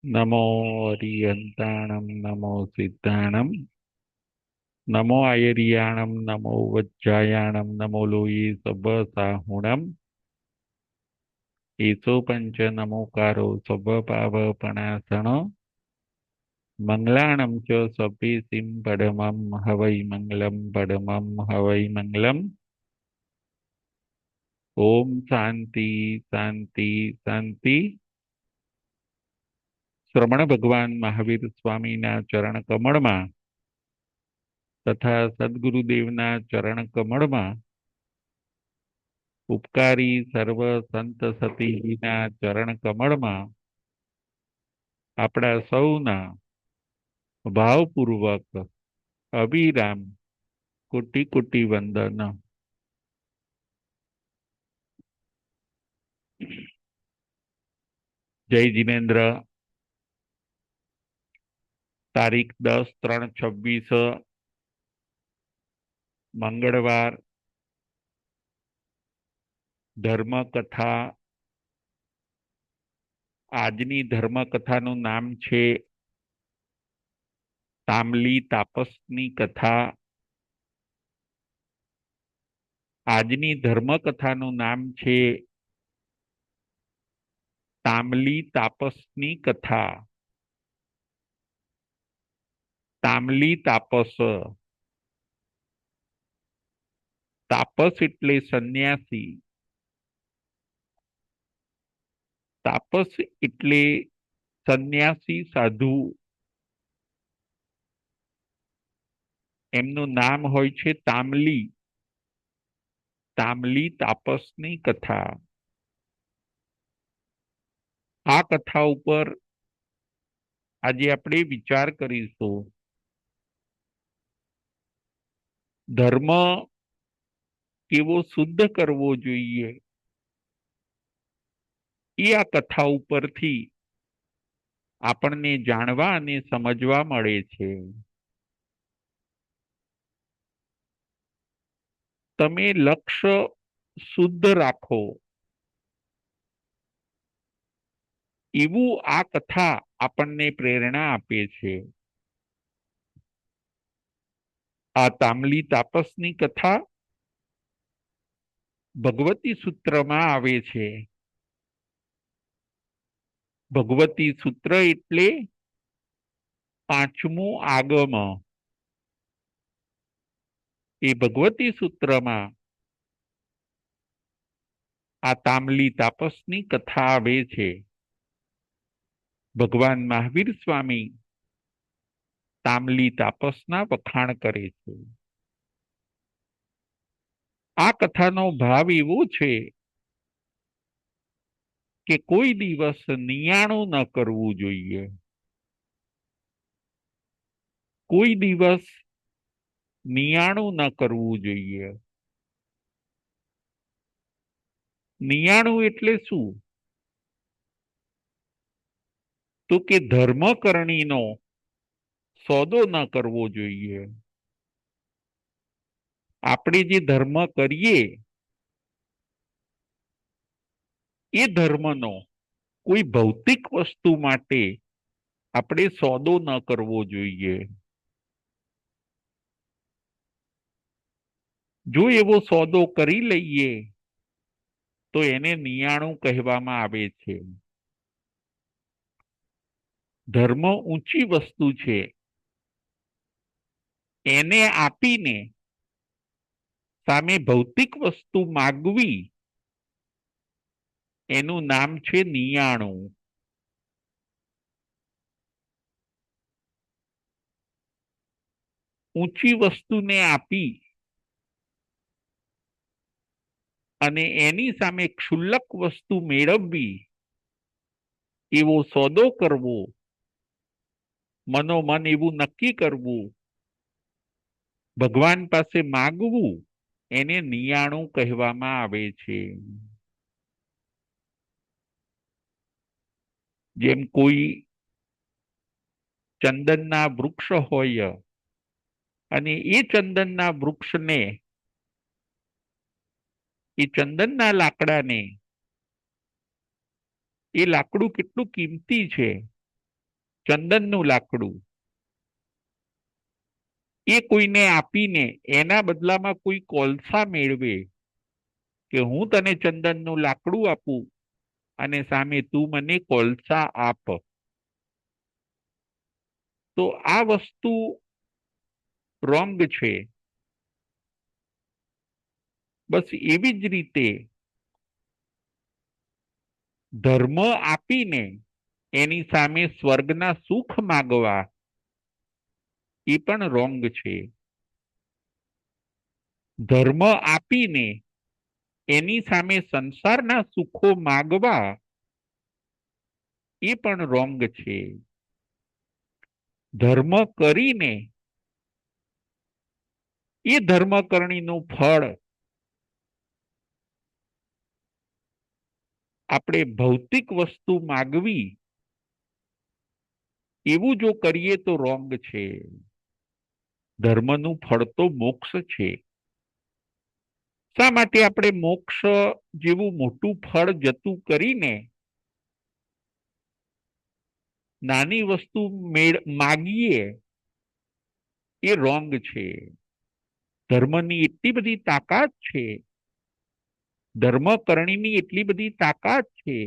नमो अरियंताणं नमो सिद्धाणं नमो आयर्याणं नमो वज्जायाणं नमो लोये सब्बसाहुणं ईसो पंच नमोकारो सब्बपावपणासनो मंगलाणं च सभ्येसिं पदमं हवै मंगलं पदमं हवै मंगलम्। ओम शांति शांति शांति। श्रमण भगवान महावीर स्वामीना चरण कमळમાં તથા સદગુરુદેવના ચરણ કમળમાં ઉપકારી સર્વ સંત સતીજીના ચરણ કમળમાં આપણા સૌના ભાવપૂર્વક અવિરામ કોટી કોટી વંદન। જય જીનેન્દ્ર। તારીખ 10/3/26 મંગળવાર। ધર્મકથા। આજની ધર્મકથાનું નામ છે તામલી તાપસની કથા। આજની ધર્મકથાનું નામ છે તામલી તાપસની કથા। તામલી તાપસ। તાપસ એટલે સંન્યાસી। તાપસ એટલે સંન્યાસી સાધુ। એમનું નામ હોય છે તામલી। તામલી તાપસની કથા। આ કથા ઉપર આજે આપણે વિચાર કરીશું। ધર્મ કેવો શુદ્ધ કરવો જોઈએ એ આ કથા ઉપરથી આપણને જાણવા અને સમજવા મળે છે। તમે લક્ષ્ય શુદ્ધ રાખો એવું આ કથા આપણને પ્રેરણા આપે છે। આ તામલી તાપસની કથા ભગવતી સૂત્રમાં આવે છે। ભગવતી સૂત્ર એટલે પાંચમું આગમ। એ ભગવતી સૂત્રમાં આ તામલી તાપસની કથા આવે છે। ભગવાન મહાવીર સ્વામી તામલી તાપસના વખાણ કરે છે। આ કથાનો ભાવ એવો છે કે કોઈ દિવસ નિયાણું ન કરવું જોઈએ। કોઈ દિવસ નિયાણું ન કરવું જોઈએ। નિયાણું એટલે શું? તો કે ધર્મકરણીનો સોદો ન કરવો જોઈએ। આપણે જે ધર્મ કરીએ એ ધર્મનો કોઈ ભૌતિક વસ્તુ માટે આપણે સોદો ન કરવો જોઈએ। જો એવો સોદો કરી લઈએ તો એને નિયાણું કહેવામાં આવે છે। ધર્મ ઊંચી વસ્તુ છે, એને આપીને સામે ભૌતિક વસ્તુ માગવી એનું નામ છે નિયાણું। ઊંચી વસ્તુને આપી અને એની સામે ક્ષુલ્લક વસ્તુ મેળવવી એવો સોદો કરવો, મનોમન એવું નક્કી કરવું, ભગવાન પાસે માગવું, એને નિયાણું કહેવામાં આવે છે। જેમ કોઈ ચંદનના વૃક્ષ હોય અને એ ચંદનના વૃક્ષને, એ ચંદનના લાકડાને, એ લાકડું કેટલું કિંમતી છે ચંદનનું લાકડું એ કોઈને આપીને એના બદલામાં કોઈ કોલસા મેળવે કે હું તને ચંદનનું લાકડું આપું અને સામે તું મને કોલસા આપ, તો આ વસ્તુ રોંગ છે. બસ એવી જ રીતે ધર્મ આપીને એની સામે સ્વર્ગના સુખ માગવા એ પણ રોંગ છે. ધર્મ આપીને એની સામે સંસારના સુખો માગવા એ પણ રોંગ છે. ધર્મ કરીને એ ધર્મકરણીનું ફળ આપણે ભૌતિક વસ્તુ માગવી એવું જો કરીએ તો રોંગ છે. ધર્મનું ફળ તો મોક્ષ છે. શા માટે આપણે મોક્ષ જેવું મોટું ફળ જતું કરીને નાની વસ્તુ માગીએ એ રોંગ છે. ધર્મની એટલી બધી તાકાત છે, ધર્મકરણીની એટલી બધી તાકાત છે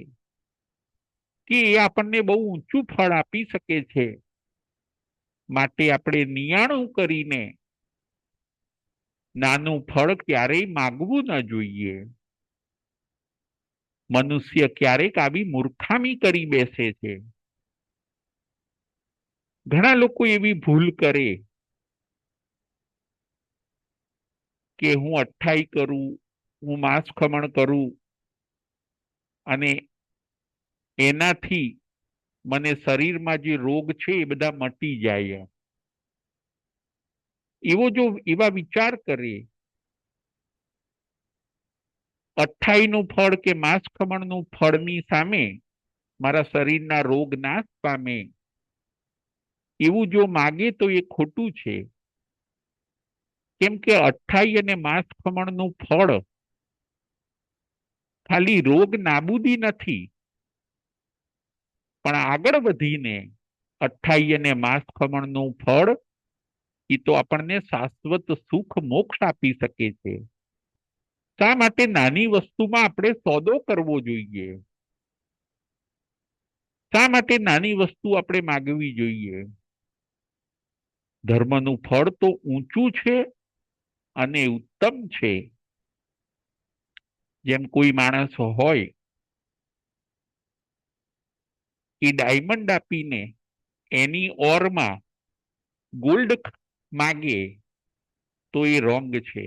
કે એ આપણને બહુ ઊંચું ફળ આપી શકે છે. માટે આપણે નિયાણું કરીને નાનું ફળ ક્યારેય માગવું ન જોઈએ. મનુષ્ય ક્યારેક આવી મૂર્ખામી કરી બેસે છે. ઘણા લોકો એવી ભૂલ કરે કે હું અઠ્ઠાઈ કરું, હું માંસ ખમણ કરું અને એનાથી મને શરીરમાં જે રોગ છે એ બધા મટી જાય. એવા વિચાર કરે, અઠ્ઠાઈનું ફળ કે માંસ ખમણનું ફળની સામે મારા શરીરના રોગ નાશ પામે એવું જો માગે તો એ ખોટું છે. કેમ કે અઠ્ઠાઈ અને માંસ ખમણનું ફળ ખાલી રોગ નાબૂદી નથી, પણ આગળ વધીને અઠ્ઠાઈ અને માંસ ખમણનું ફળ એ તો આપણને શાશ્વત સુખ મોક્ષ આપી શકે છે. શા માટે નાની વસ્તુમાં આપણે સોદો કરવો જોઈએ? શા માટે નાની વસ્તુ આપણે માગવી જોઈએ? ધર્મનું ફળ તો ઊંચું છે અને ઉત્તમ છે. જેમ કોઈ માણસ હોય એ ડાયમંડ આપીને એની ઓરમાં ગોલ્ડ માગે તો એ રોંગ છે.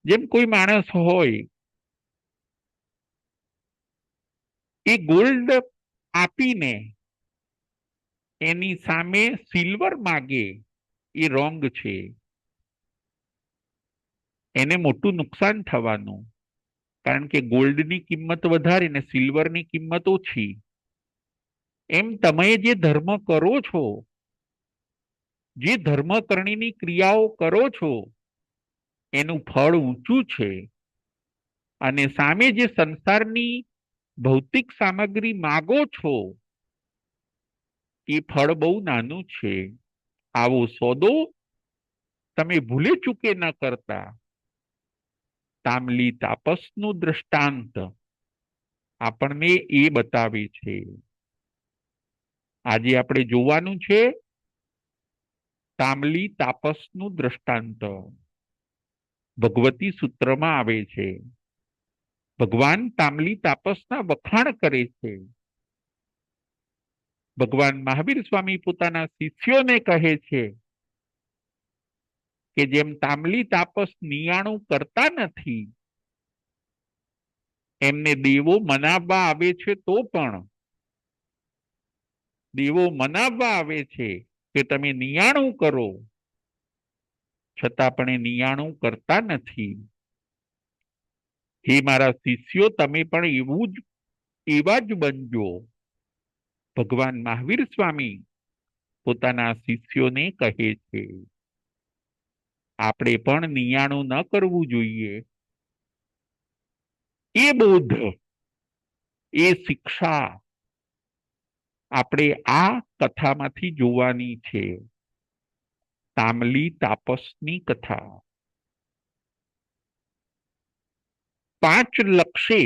જેમ કોઈ માણસ હોય એ ગોલ્ડ આપીને એની સામે સિલ્વર માગે એ રોંગ છે. એને મોટું નુકસાન થવાનું, કારણ કે ગોલ્ડની કિંમત વધારે ને સિલ્વરની કિંમત ઓછી. એમ તમે જે ધર્મ કરો છો, જે ધર્મકરણીની ક્રિયાઓ કરો છો એનું ફળ ઊંચું છે અને સામે જે સંસારની ભૌતિક સામગ્રી માગો છો એ ફળ બહુ નાનું છે. આવો સોદો તમે ભૂલે ચૂકે ન કરતા. તામલી તાપસનું દ્રષ્ટાંત આપણને એ બતાવે છે. આજે આપણે જોવાનું છે તામલી તાપસનું દ્રષ્ટાંત. ભગવતી સૂત્રમાં આવે છે. ભગવાન તામલી તાપસના વખાણ કરે છે. ભગવાન મહાવીર સ્વામી પોતાના શિષ્યોને કહે છે કે જેમ તામલી તાપસ નિયાણું કરતા નથી, એમને દેવો મનાવવા આવે છે તો પણ દેવો મનાવવા આવે છે કે તમે નિયાણું કરો, છતાં પણ એ નિયાણું કરતા નથી. હે મારા શિષ્યો, તમે પણ એવા જ બનજો. ભગવાન મહાવીર સ્વામી પોતાના શિષ્યોને કહે છે. આપણે પણ નિયાણું ન કરવું જોઈએ. એ બોધ, એ શિક્ષા આપણે આ કથામાંથી જોવાની છે, તામલી તાપસની કથા. 5 લક્ષે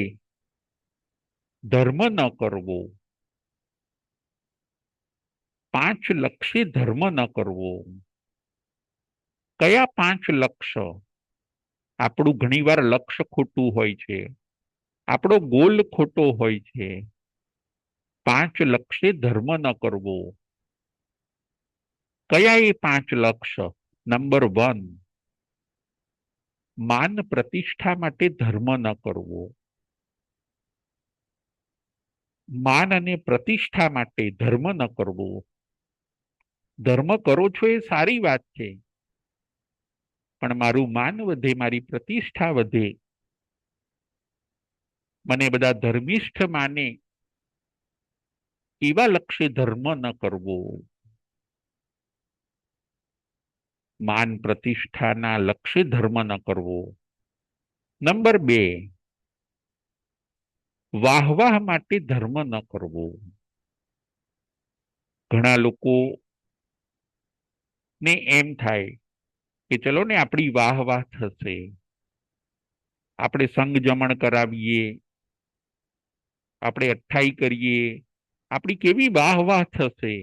ધર્મ ન કરવો. 5 લક્ષે ધર્મ ન કરવો. કયા 5 લક્ષ? આપણું ઘણીવાર લક્ષ્ય ખોટું હોય છે, આપણો ગોલ ખોટો હોય છે. 5 લક્ષે ધર્મ ન કરવો. કયા એ 5 લક્ષ? નંબર 1, માન પ્રતિષ્ઠા માટે ધર્મ ન કરવો. માન અને પ્રતિષ્ઠા માટે ધર્મ ન કરવો. ધર્મ કરો છો એ સારી વાત છે, પણ મારું માન વધે, મારી પ્રતિષ્ઠા વધે, મને બધા ધર્મિષ્ઠ માને, એવા લક્ષ્ય ધર્મ ન કરવો. માન પ્રતિષ્ઠાના લક્ષ્ય ધર્મ ન કરવો. નંબર 2, વાહવાહ માટે ધર્મ ન કરવો. ઘણા લોકો ને એમ થાય કે ચલો ને આપણી વાહ વાહ થશે, આપણે સંગ જમણ કરાવીએ, આપણે અઠ્ઠાઈ કરીએ, આપણી કેવી વાહ વાહ થશે,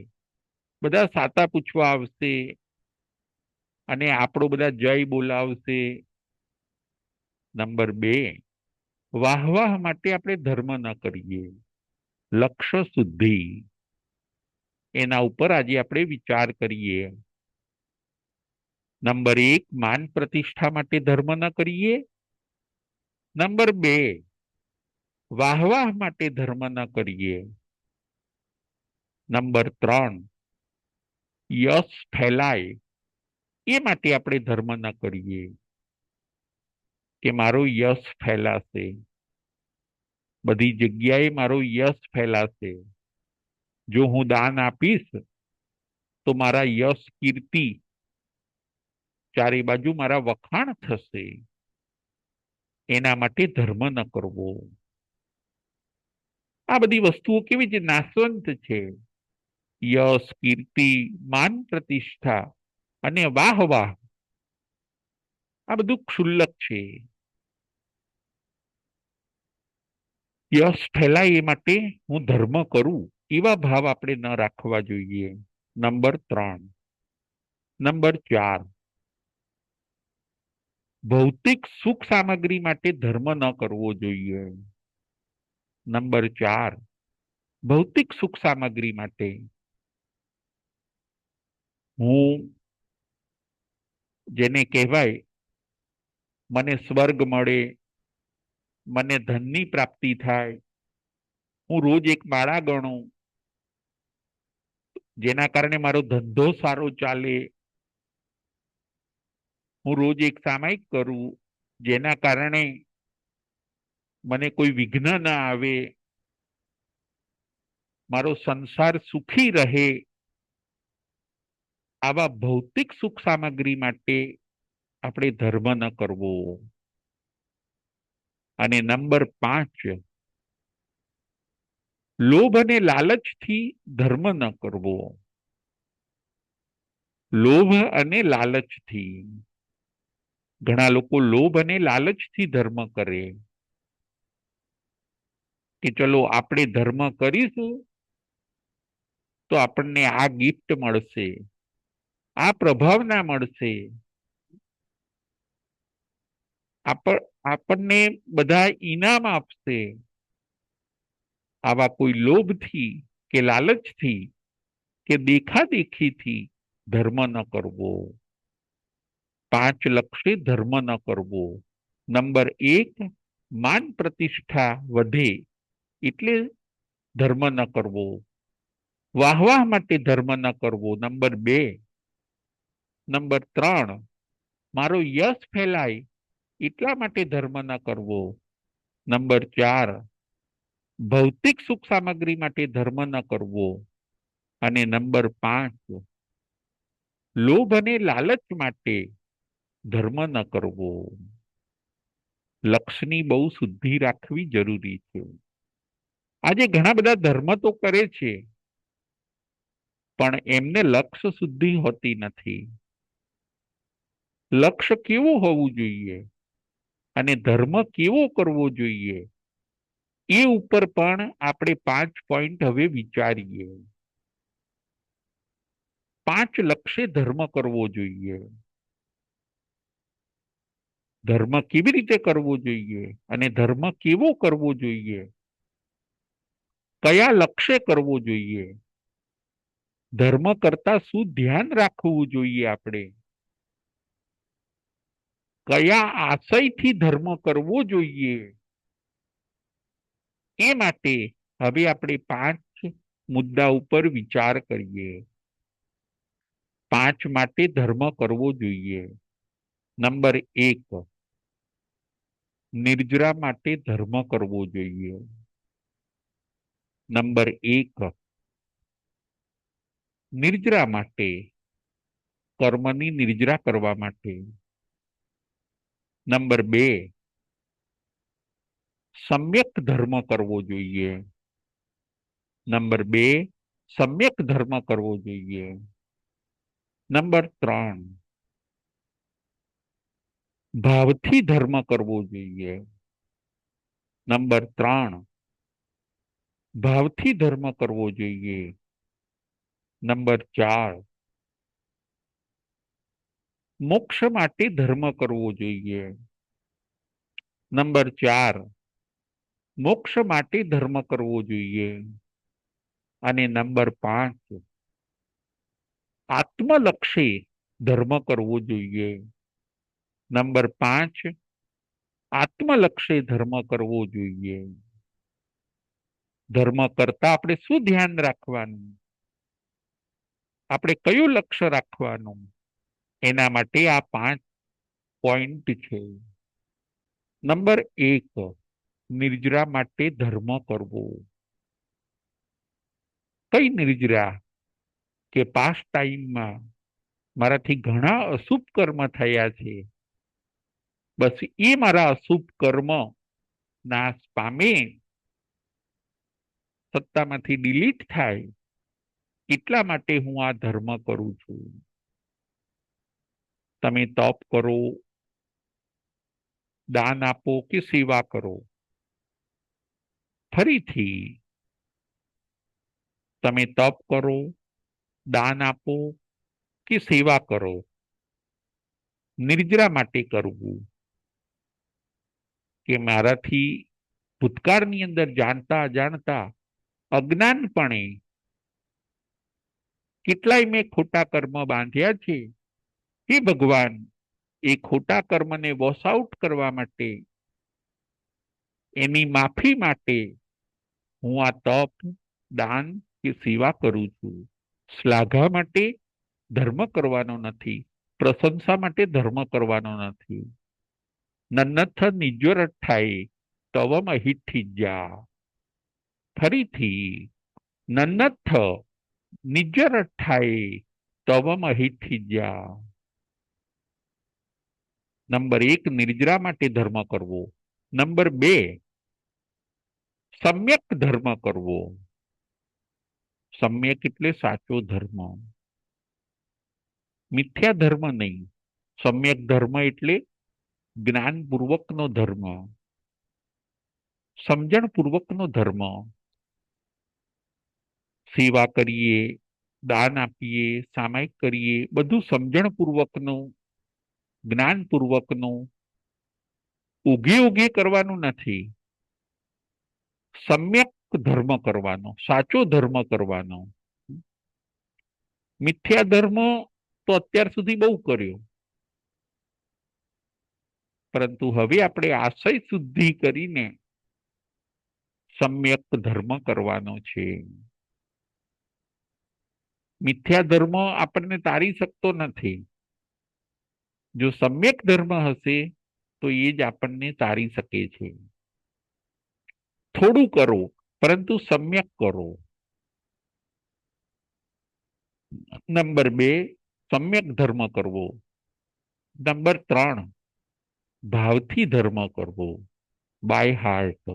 બધા સાતા પૂછવા આવશે અને આપણો બધા જય બોલાવશે. નંબર 2, વાહ વાહ માટે આપણે ધર્મ ન કરીએ. લક્ષ્ય શુદ્ધિ, એના ઉપર આજે આપણે વિચાર કરીએ. નંબર 1, માન પ્રતિષ્ઠા માટે ધર્મ ન કરીએ. નંબર 2, વાહવાહ માટે ધર્મ ન કરીએ. નંબર 3, યશ ફેલાય એ માટે આપણે ધર્મ ન કરીએ, કે મારો યશ ફેલાશે, બધી જગ્યાએ મારો યશ ફેલાશે, જો હું દાન આપીશ તો મારા યશ કીર્તિ ચારે બાજુ મારા વખાણ થશે, એના માટે ધર્મ ન કરવો. આ બધી વસ્તુઓ કેવી છે, નાશવંત છે. યશ, કીર્તિ, માન પ્રતિષ્ઠા અને વાહ વાહ, આ બધું ક્ષુલ્લક છે. યશ ફેલાય એ માટે હું ધર્મ કરું, એવા ભાવ આપણે ન રાખવા જોઈએ. નંબર 3. નંબર 4, ભૌતિક સુખ સામગ્રી માટે ધર્મ ન કરવો જોઈએ. નંબર 4, ભૌતિક સુખ સામગ્રી માટે હું, જેને કહેવાય મને સ્વર્ગ મળે, મને ધનની પ્રાપ્તિ થાય, હું રોજ એક માળા ગણું, જેના કારણે મારો ધંધો સારો ચાલે, હું રોજ એક સામાયિક કરું, જેના કારણે મને કોઈ વિઘ્ન ના આવે, મારો સંસાર સુખી રહે. આવા ભૌતિક સુખ સામગ્રી માટે આપણે ધર્મ ન કરવો. અને નંબર 5, લોભ અને લાલચથી ધર્મ ન કરવો. લોભ અને લાલચથી, ઘણા લોકો લોભ અને લાલચથી ધર્મ કરે, કે ચલો આપણે ધર્મ કરીશું તો આપણને આ ગિફ્ટ મળશે, આ પ્રભાવના મળશે, આપણને બધા ઇનામ આપશે. આવા કોઈ લોભથી કે લાલચથી કે દેખાદેખીથી ધર્મ ન કરવો. 5 લક્ષે ધર્મ ન કરવો. નંબર 1, માન પ્રતિષ્ઠા વધે એટલે ધર્મ ન કરવો. વાહવાહ માટે ધર્મ ન કરવો. નંબર 2. નંબર 3, મારો યશ ફેલાય એટલા માટે ધર્મ ન કરવો. નંબર 4, ભૌતિક સુખ સામગ્રી માટે ધર્મ ન કરવો. અને નંબર 5, લોભ અને લાલચ માટે ધર્મ ન કરવો. લક્ષની બહુ શુદ્ધિ રાખવી જરૂરી છે. આજે ઘણા બધા ધર્મ તો કરે છે, પણ એમને લક્ષ્ય શુદ્ધિ હોતી નથી. લક્ષ્ય કેવું હોવું જોઈએ અને ધર્મ કેવો કરવો જોઈએ એ ઉપર પણ આપણે 5 પોઈન્ટ હવે વિચારીએ. 5 લક્ષ્ય ધર્મ કરવો જોઈએ. ધર્મ કેવી રીતે કરવો જોઈએ અને ધર્મ કેવો કરવો જોઈએ, કયા લક્ષ્ય કરવો જોઈએ, ધર્મ કરતા શું ધ્યાન રાખવું જોઈએ, આપણે કયા આશયથી ધર્મ કરવો જોઈએ, એ માટે હવે આપણે 5 મુદ્દા ઉપર વિચાર કરીએ. 5 માટે ધર્મ કરવો જોઈએ. નંબર 1, નિર્જરા માટે ધર્મ કરવો જોઈએ. નંબર 1, નિર્જરા માટે, કર્મની નિર્જરા કરવા માટે. નંબર 2, સમ્યક ધર્મ કરવો જોઈએ. નંબર 2, સમ્યક ધર્મ કરવો જોઈએ. નંબર 3, ભાવથી ધર્મ કરવો જોઈએ. નંબર 3, ભાવથી ધર્મ કરવો જોઈએ. નંબર 4, મોક્ષ માટે ધર્મ કરવો જોઈએ. નંબર 4, મોક્ષ માટે ધર્મ કરવો જોઈએ. અને નંબર 5, આત્મલક્ષી ધર્મ કરવો જોઈએ. નંબર 5, આત્મલક્ષી ધર્મ કરવો જોઈએ. ધર્મ કરતા આપણે શું ધ્યાન રાખવાનું, આપણે કયું લક્ષ્ય રાખવાનું, એના માટે આ 5 પોઈન્ટ છે. નંબર 1, નિર્જરા માટે ધર્મ કરવો. કઈ નિર્જરા? કે પાસ્ટ ટાઈમમાં મારાથી ઘણા અશુભ કર્મ થયા છે, બસ એ મારા અશુભ કર્મ નાશ પામે, સત્તામાંથી ડિલીટ થાય, એટલા માટે હું આ ધર્મ કરું છું. તમે તપ કરો, દાન આપો કે સેવા કરો, ફરીથી તમે તપ કરો, દાન આપો કે સેવા કરો, નિર્જરા માટે કરવું. કે મારાથી ભૂતકાળની અંદર જાણતા અજાણતા અજ્ઞાનપણે કેટલાય મેં ખોટા કર્મ બાંધ્યા છે. હે ભગવાન, એ ખોટા કર્મને વોશ આઉટ કરવા માટે, એની માફી માટે હું આ તપ, દાન કે સેવા કરું છું. શ્લાઘા માટે ધર્મ કરવાનો નથી, પ્રશંસા માટે ધર્મ કરવાનો નથી. નન્નથ નિજ્વરઠ્ઠાએ તવમ હિઠ્ઠિજા. ફરીથી, નન્નથ નિજ્વરઠ્ઠાએ તવમ હિઠ્ઠિજા. નંબર 1, નિર્જરા માટે ધર્મ કરવો. નંબર 2, સમ્યક ધર્મ કરવો. સમ્યક એટલે સાચો ધર્મ, મિથ્યા ધર્મ નહીં. સમ્યક ધર્મ એટલે જ્ઞાનપૂર્વકનો ધર્મ, સમજણપૂર્વકનો ધર્મ. સેવા કરીએ, દાન આપીએ, સામાયિક કરીએ, બધું સમજણપૂર્વકનું, જ્ઞાનપૂર્વકનું, ઉઘે ઉઘે કરવાનું નથી. સમ્યક ધર્મ કરવાનો, સાચો ધર્મ કરવાનો. મિથ્યા ધર્મ તો અત્યાર સુધી બહુ કર્યો, પરંતુ હવે આપણે આશય શુદ્ધિ કરીને સમ્યક ધર્મ કરવાનો છે. મિથ્યા ધર્મ આપણને તારી શકતો નથી. જો સમ્યક ધર્મ હશે તો એ જ આપણને તારી શકે છે. થોડું કરો, પરંતુ સમ્યક કરો. નંબર 2, સમ્યક ધર્મ કરવો. નંબર 3, ભાવથી ધર્મ કરવો, બાય હાર્ટ.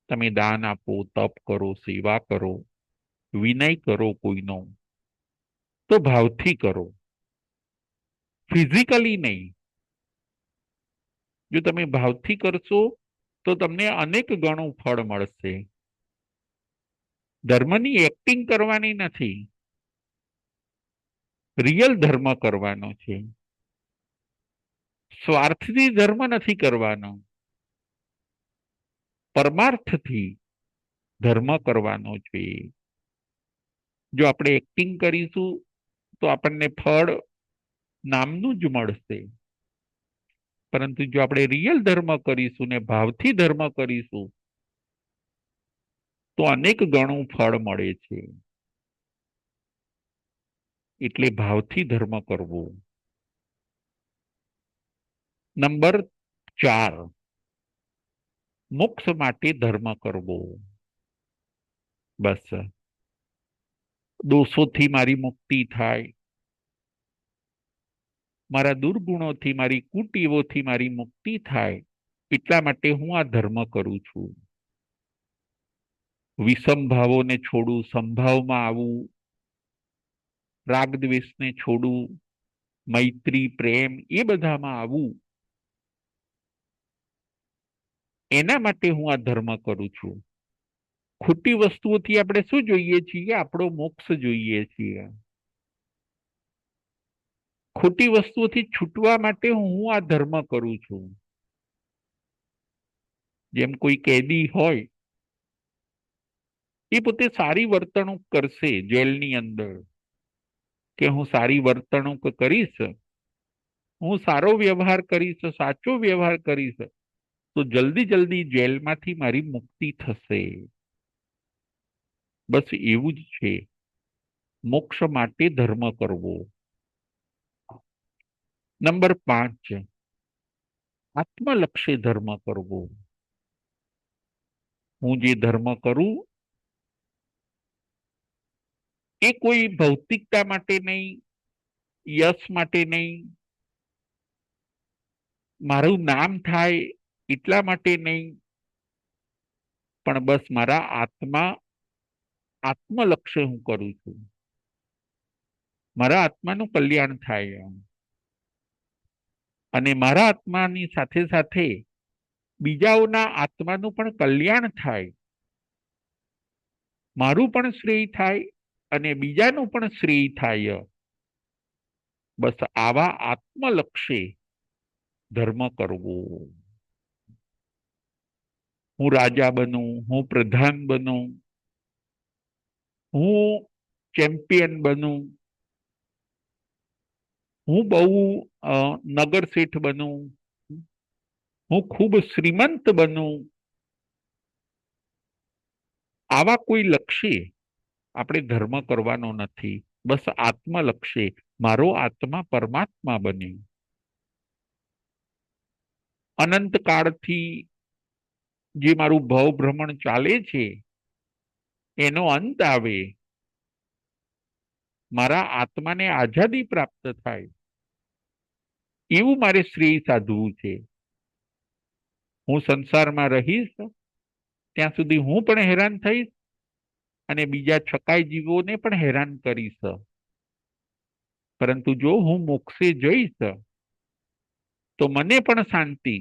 તમે દાન આપો, તપ કરો, સેવા કરો, વિનય કરો કોઈનો તો ભાવથી કરો, ફિઝિકલી નહીં. જો તમે ભાવથી કરશો તો તમને અનેક ગણું ફળ મળશે. ધર્મની એક્ટિંગ કરવાની નથી, રિયલ ધર્મ કરવાનો છે. સ્વાર્થથી ધર્મ નથી કરવાનો, પરમાર્થથી ધર્મ કરવાનો છે. જો આપણે એક્ટિંગ કરીશું તો આપણને ફળ નામનું જ મળશે, પરંતુ જો આપણે રિયલ ધર્મ કરીશું ને ભાવથી ધર્મ કરીશું તો અનેક ગણું ફળ મળે છે. એટલે ભાવથી ધર્મ કરવો. નંબર 4, મોક્ષ માટે ધર્મ કરવો. બસ દોષોથી મારી મુક્તિ થાય, મારા દુર્ગુણોથી, મારી કુટેવોથી મારી મુક્તિ થાય, એટલા માટે હું આ ધર્મ કરું છું. વિષમ ભાવોને છોડું, સંભાવમાં આવું, રાગ દ્વેષને છોડું, મૈત્રી પ્રેમ એ બધામાં આવું, એના માટે હું આ ધર્મ કરું છું. ખોટી વસ્તુઓથી આપણે શું જોઈએ છીએ? આપણો મોક્ષ જોઈએ છીએ. ખોટી વસ્તુઓથી છૂટવા માટે હું આ ધર્મ કરું છું. જેમ કોઈ કેદી હોય, એ પોતે સારી વર્તણૂક કરશે જેલની અંદર, કે હું સારી વર્તણૂક કરીશ, હું સારો વ્યવહાર કરીશ, સાચો વ્યવહાર કરીશ, તો જલ્દી જલ્દી જેલમાંથી મારી મુક્તિ થશે. બસ એવું જ છે મોક્ષ માટે ધર્મ કરવો. નંબર 5, આત્મલક્ષી ધર્મ કરવો. હું જે ધર્મ કરું એ કોઈ ભૌતિકતા માટે નહીં, યશ માટે નહીં, મારું નામ થાય એટલા માટે નહીં, પણ બસ મારા આત્મલક્ષ્ય હું કરું છું. મારા આત્માનું કલ્યાણ થાય અને મારા આત્માની સાથે સાથે બીજાઓના આત્માનું પણ કલ્યાણ થાય, મારું પણ શ્રેય થાય અને બીજાનું પણ શ્રેય થાય. બસ આવા આત્મલક્ષી ધર્મ કરવો. હું રાજા બનું, હું પ્રધાન બનું, હું ચેમ્પિયન બનું, હું બહુ નગર શેઠ બનું, હું ખૂબ શ્રીમંત બનું, આવા કોઈ લક્ષ્ય આપણે ધર્મ કરવાનો નથી. બસ આત્મલક્ષી, મારો આત્મા પરમાત્મા બને, અનંત કાળથી જે મારું ભવ ભ્રમણ ચાલે છે એનો અંત આવે, મારા આત્માને આઝાદી પ્રાપ્ત થાય, એવું મારે શ્રેય સાધવું છે. હું સંસારમાં રહીશ ત્યાં સુધી હું પણ હેરાન થઈશ અને બીજા છકાઈ જીવોને પણ હેરાન કરીશ. પરંતુ જો હું મોક્ષે જઈશ તો મને પણ શાંતિ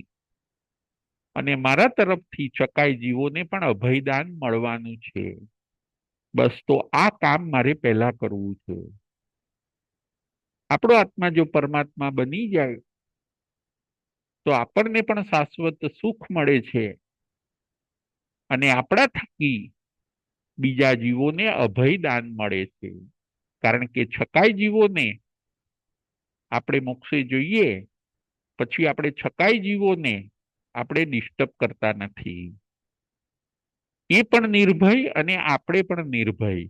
અને મારા તરફથી છકાઈ જીવોને પણ અભયદાન મળવાનું છે. બસ તો આ કામ મારે પહેલા કરવું છે. આપણો આત્મા જો પરમાત્મા બની જાય તો આપણને પણ શાશ્વત સુખ મળે છે અને આપણા થકી બીજા જીવોને અભયદાન મળે છે. કારણ કે છકાઈ જીવોને આપણે મોક્ષે જોઈએ પછી આપણે છકાઈ જીવોને આપણે ડિસ્ટર્બ કરતા નથી. એ પણ નિર્ભય અને આપણે પણ નિર્ભય,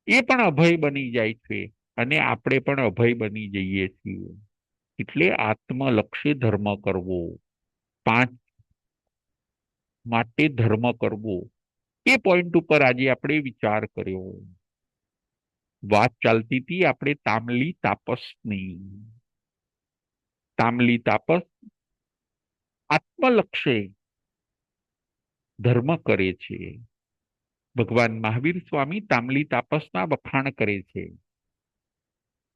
એ પણ અભય બની જાય છે અને આપણે પણ અભય બની જઈએ છીએ. એટલે આત્મલક્ષી ધર્મ કરવો. 5 માટે ધર્મ કરવો, એ પોઈન્ટ ઉપર આજે આપણે વિચાર કર્યો. વાત ચાલતી હતી આપણે તામલી તાપસની. તામલી તાપસ આત્મલક્ષી ધર્મ કરે છે. ભગવાન મહાવીર સ્વામી તાંબલી તાપસના વખાણ કરે છે.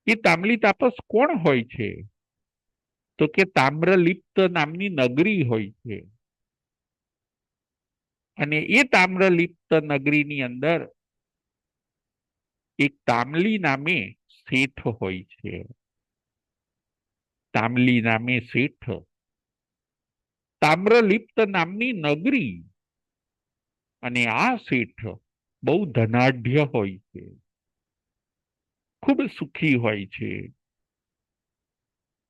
એ તાંબલી તાપસ કોણ હોય છે? તો કે તામ્રલિપ્ત નામની નગરી હોય છે. અને એ તામ્રલિપ્ત નગરીની અંદર એક તાંબલી નામે શેઠ હોય છે. તાંબલી નામે શેઠ, તામ્રલિપ્ત નામની નગરી. અને આ શેઠ બહુ ધનાઢ્ય હોય છે, ખૂબ સુખી હોય છે.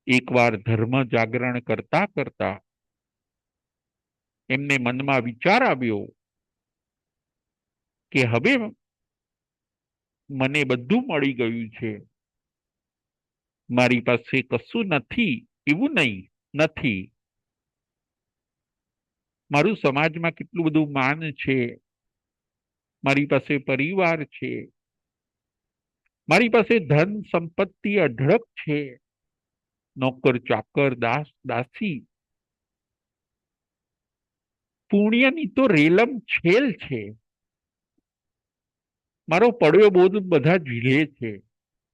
એકવાર ધર્મ જાગરણ કરતા કરતા એમને મનમાં વિચાર આવ્યો કે હવે મને બધું મળી ગયું છે, મારી પાસે કશું નથી એવું નહીં, નથી. મારું સમાજમાં કેટલું બધું માન છે, મારી પાસે પરિવાર છે, મારી પાસે ધન સંપત્તિ અઢળક છે, નોકર ચાકર દાસ દાસી, પુણ્યની તો રેલમ છેલ છે. મારો પડ્યો બોધ બધા ઝીલે છે,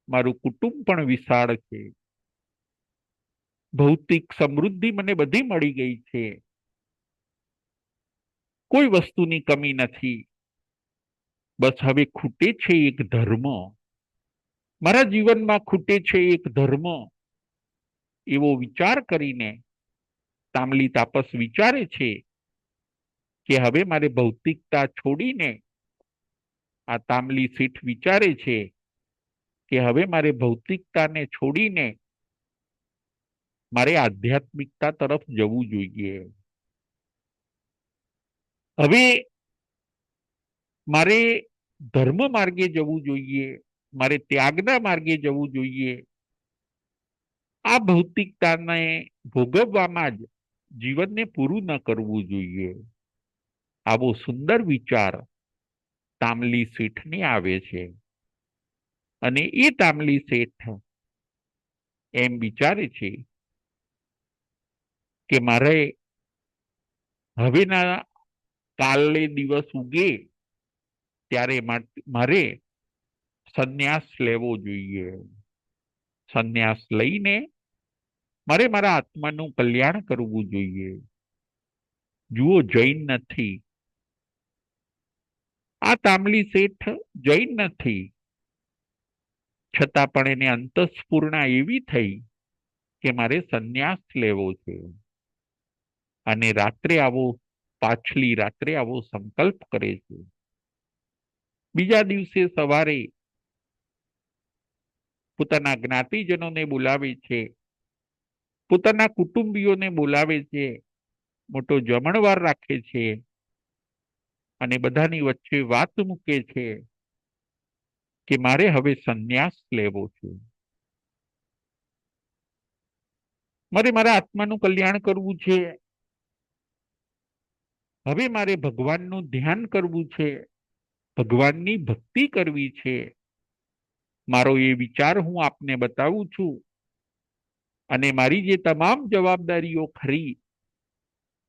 મારું કુટુંબ પણ વિશાળ છે, ભૌતિક સમૃદ્ધિ મને બધી મળી ગઈ છે, કોઈ વસ્તુની કમી નથી. બસ હવે ખૂટે છે એક ધર્મ, મારા જીવનમાં ખૂટે છે એક ધર્મ. એવો વિચાર કરીને તાંબલી તાપસ વિચારે છે કે હવે મારે ભૌતિકતા છોડીને, આ તાંબલી શેઠ વિચારે છે કે હવે મારે ભૌતિકતાને છોડીને મારે આધ્યાત્મિકતા તરફ જવું જોઈએ. હવે મારે ધર્મ માર્ગે જવું જોઈએ, મારે ત્યાગના માર્ગે જવું જોઈએ. આ ભૌતિકતાને ભોગવવામાં જ જીવનને પૂરું ન કરવું જોઈએ. આવો સુંદર વિચાર તાંબલી શેઠને આવે છે. અને એ તાંબલી શેઠ એમ વિચારે છે કે મારે હવેના કાલે દિવસ ઉગે ત્યારે મારે સંન્યાસ લેવો જોઈએ. સંન્યાસ લઈને મારે મારા આત્માનું કલ્યાણ કરવું જોઈએ. જુઓ, જૈન નથી, આ તાંબલી શેઠ જૈન નથી, છતાં પણ એને અંતસ્ફૂર્ણા એવી થઈ કે મારે સંન્યાસ લેવો છે. અને રાત્રે આવો, પાછલી રાત્રે આવો સંકલ્પ કરે છે. બીજા દિવસે સવારે પોતાના જ્ઞાતિજનોને બોલાવે છે, પોતાના કુટુંબીઓને બોલાવે છે, મોટો જમણવાર રાખે છે અને બધાની વચ્ચે વાત મૂકે છે કે મારે હવે સંન્યાસ લેવો છે, મારે મારા આત્માનું કલ્યાણ કરવું છે, હવે મારે ભગવાનનું ધ્યાન કરવું છે, ભગવાનની ભક્તિ કરવી છે. મારો એ વિચાર હું આપને બતાવું છું. અને મારી જે તમામ જવાબદારીઓ ખરી,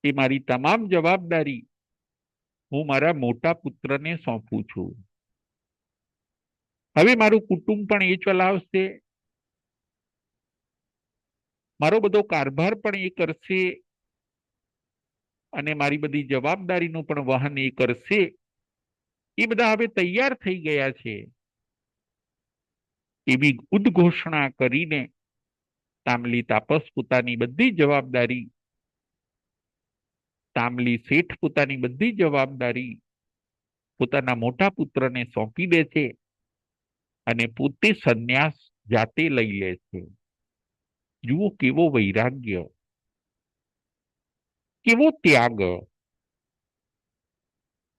એ મારી તમામ જવાબદારી હું મારા મોટા પુત્રને સોંપું છું. હવે મારું કુટુંબ પણ એ ચલાવશે, મારો બધો કારભાર પણ એ કરશે અને મારી બધી જવાબદારીનું પણ વહન એ કરશે. એ બધા હવે તૈયાર થઈ ગયા છે. એવી ઉદ્ઘોષણા કરીને તાંબલી તાપસ પોતાની બધી જવાબદારી, તાંબલી શેઠ પોતાની બધી જવાબદારી પોતાના મોટા પુત્રને સોંપી દે છે અને પોતે સંન્યાસ જાતે લઈ લે છે. જુઓ કેવો વૈરાગ્ય, કેવો ત્યાગ.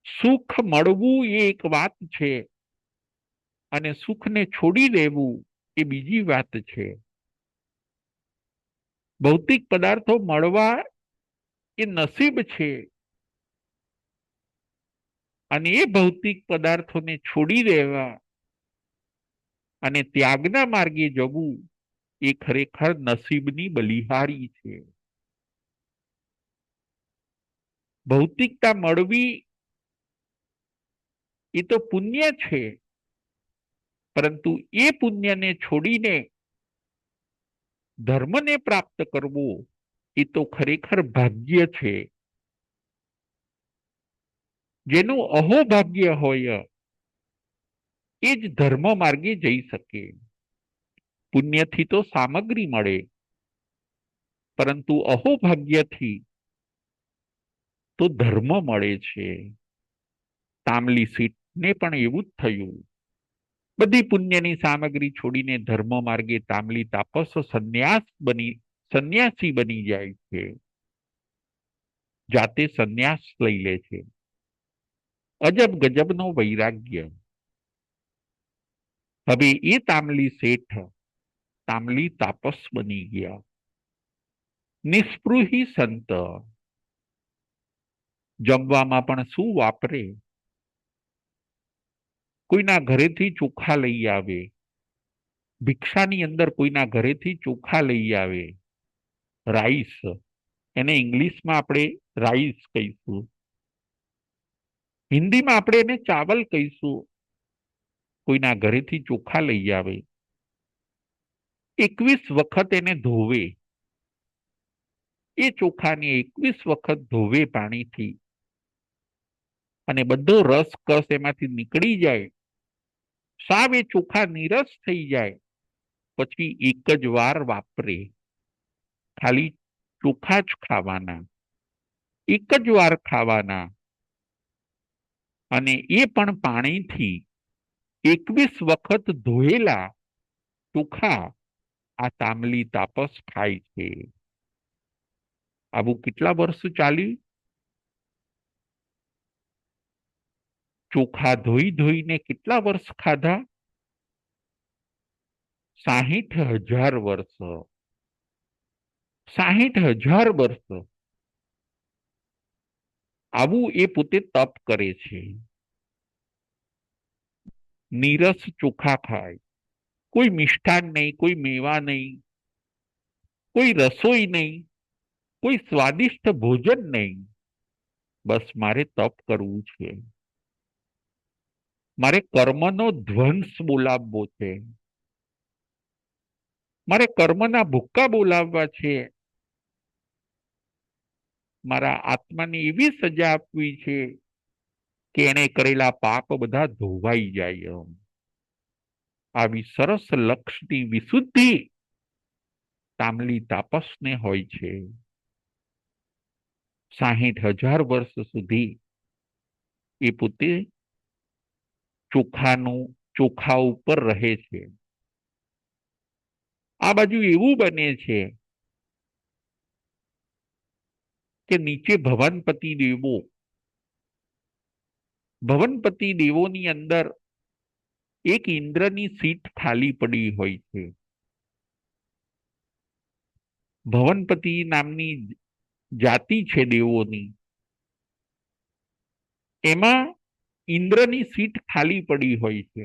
સુખ મળવું એ એક વાત છે અને સુખને છોડી દેવું એ બીજી વાત છે. ભૌતિક પદાર્થો મળવા એ નસીબ છે અને એ ભૌતિક પદાર્થોને છોડી દેવા અને ત્યાગના માર્ગે જવું એ ખરેખર નસીબની બલિહારી છે. ભૌતિકતા મળવી એ તો પુણ્ય છે, પરંતુ એ પુણ્યને છોડીને ધર્મને પ્રાપ્ત કરવો એ તો ખરેખર ભાગ્ય છે. જેનું અહોભાગ્ય હોય એ જ ધર્મ માર્ગે જઈ શકે. પુણ્યથી તો સામગ્રી મળે, પરંતુ અહોભાગ્યથી તો ધર્મ મળે છે. તામલી સીટને પણ એવું જ થયું. બધી પુણ્યની સામગ્રી છોડીને ધર્મ માર્ગે તામલી તાપસ સંન્યાસી બની જાય છે. જાતે સંન્યાસ લઈ લે છે. અજબ ગજબનો વૈરાગ્ય. હવે એ તામલી શેઠ તામલી તાપસ બની ગયા. નિસ્પૃહી સંત. જમવામાં પણ શું વાપરે? કોઈના ઘરેથી ચોખા લઈ આવે, ભિક્ષાની અંદર કોઈના ઘરેથી ચોખા લઈ આવે, રાઈસ, એને ઇંગ્લિશમાં આપણે રાઈસ કહીશું, હિન્દીમાં આપણે એને ચાવલ કહીશું. કોઈના ઘરેથી ચોખા લઈ આવે, 21 વખત એને ધોવે, એ ચોખાને 21 વખત ધોવે પાણીથી, અને બધો રસ કસ એમાંથી નીકળી જાય, સાવ એ ચોખા નીરસ થઈ જાય, પછી એક જ વાર વાપરે. ખાલી ચોખા જ ખાવાના, એક જ વાર ખાવાના, અને એ પણ પાણીથી 21 વખત ધોયેલા ચોખા આ તામલી તાપસ ખાય છે. આવું કેટલા વર્ષ ચાલ્યું? ચોખા ધોઈ ધોઈને કેટલા વર્ષ ખાધા? 60,000 વર્ષ. 60,000 વર્ષ આવું એ પોતે તપ કરે છે. નીરસ ચોખા ખાય, કોઈ મિષ્ટાન નહીં, કોઈ મેવા નહીં, કોઈ રસોઈ નહીં, કોઈ સ્વાદિષ્ટ ભોજન નહીં. બસ મારે તપ કરવું છે, મારે કર્મનો ધ્વંસ બોલાવવો છે, મારે કર્મના ભૂક્કા બોલાવવા છે, મારા આત્માને એવી સજા આપવી છે કે એને કરેલા પાપ બધા ધોવાઈ જાય. આવી સરસ લક્ષની વિશુદ્ધિ તામલી તાપસને હોય છે. 60,000 વર્ષ સુધી એ પોતે ચોખા ઉપર રહે છે. આ બાજુ એવું બને છે કે નીચે ભવનપતિ દેવોની અંદર એક ઇન્દ્રની સીટ ખાલી પડી હોય છે. ભવનપતિ નામની જાતિ છે દેવોની, એમાં ઇન્દ્રની સીટ ખાલી પડી હોય છે.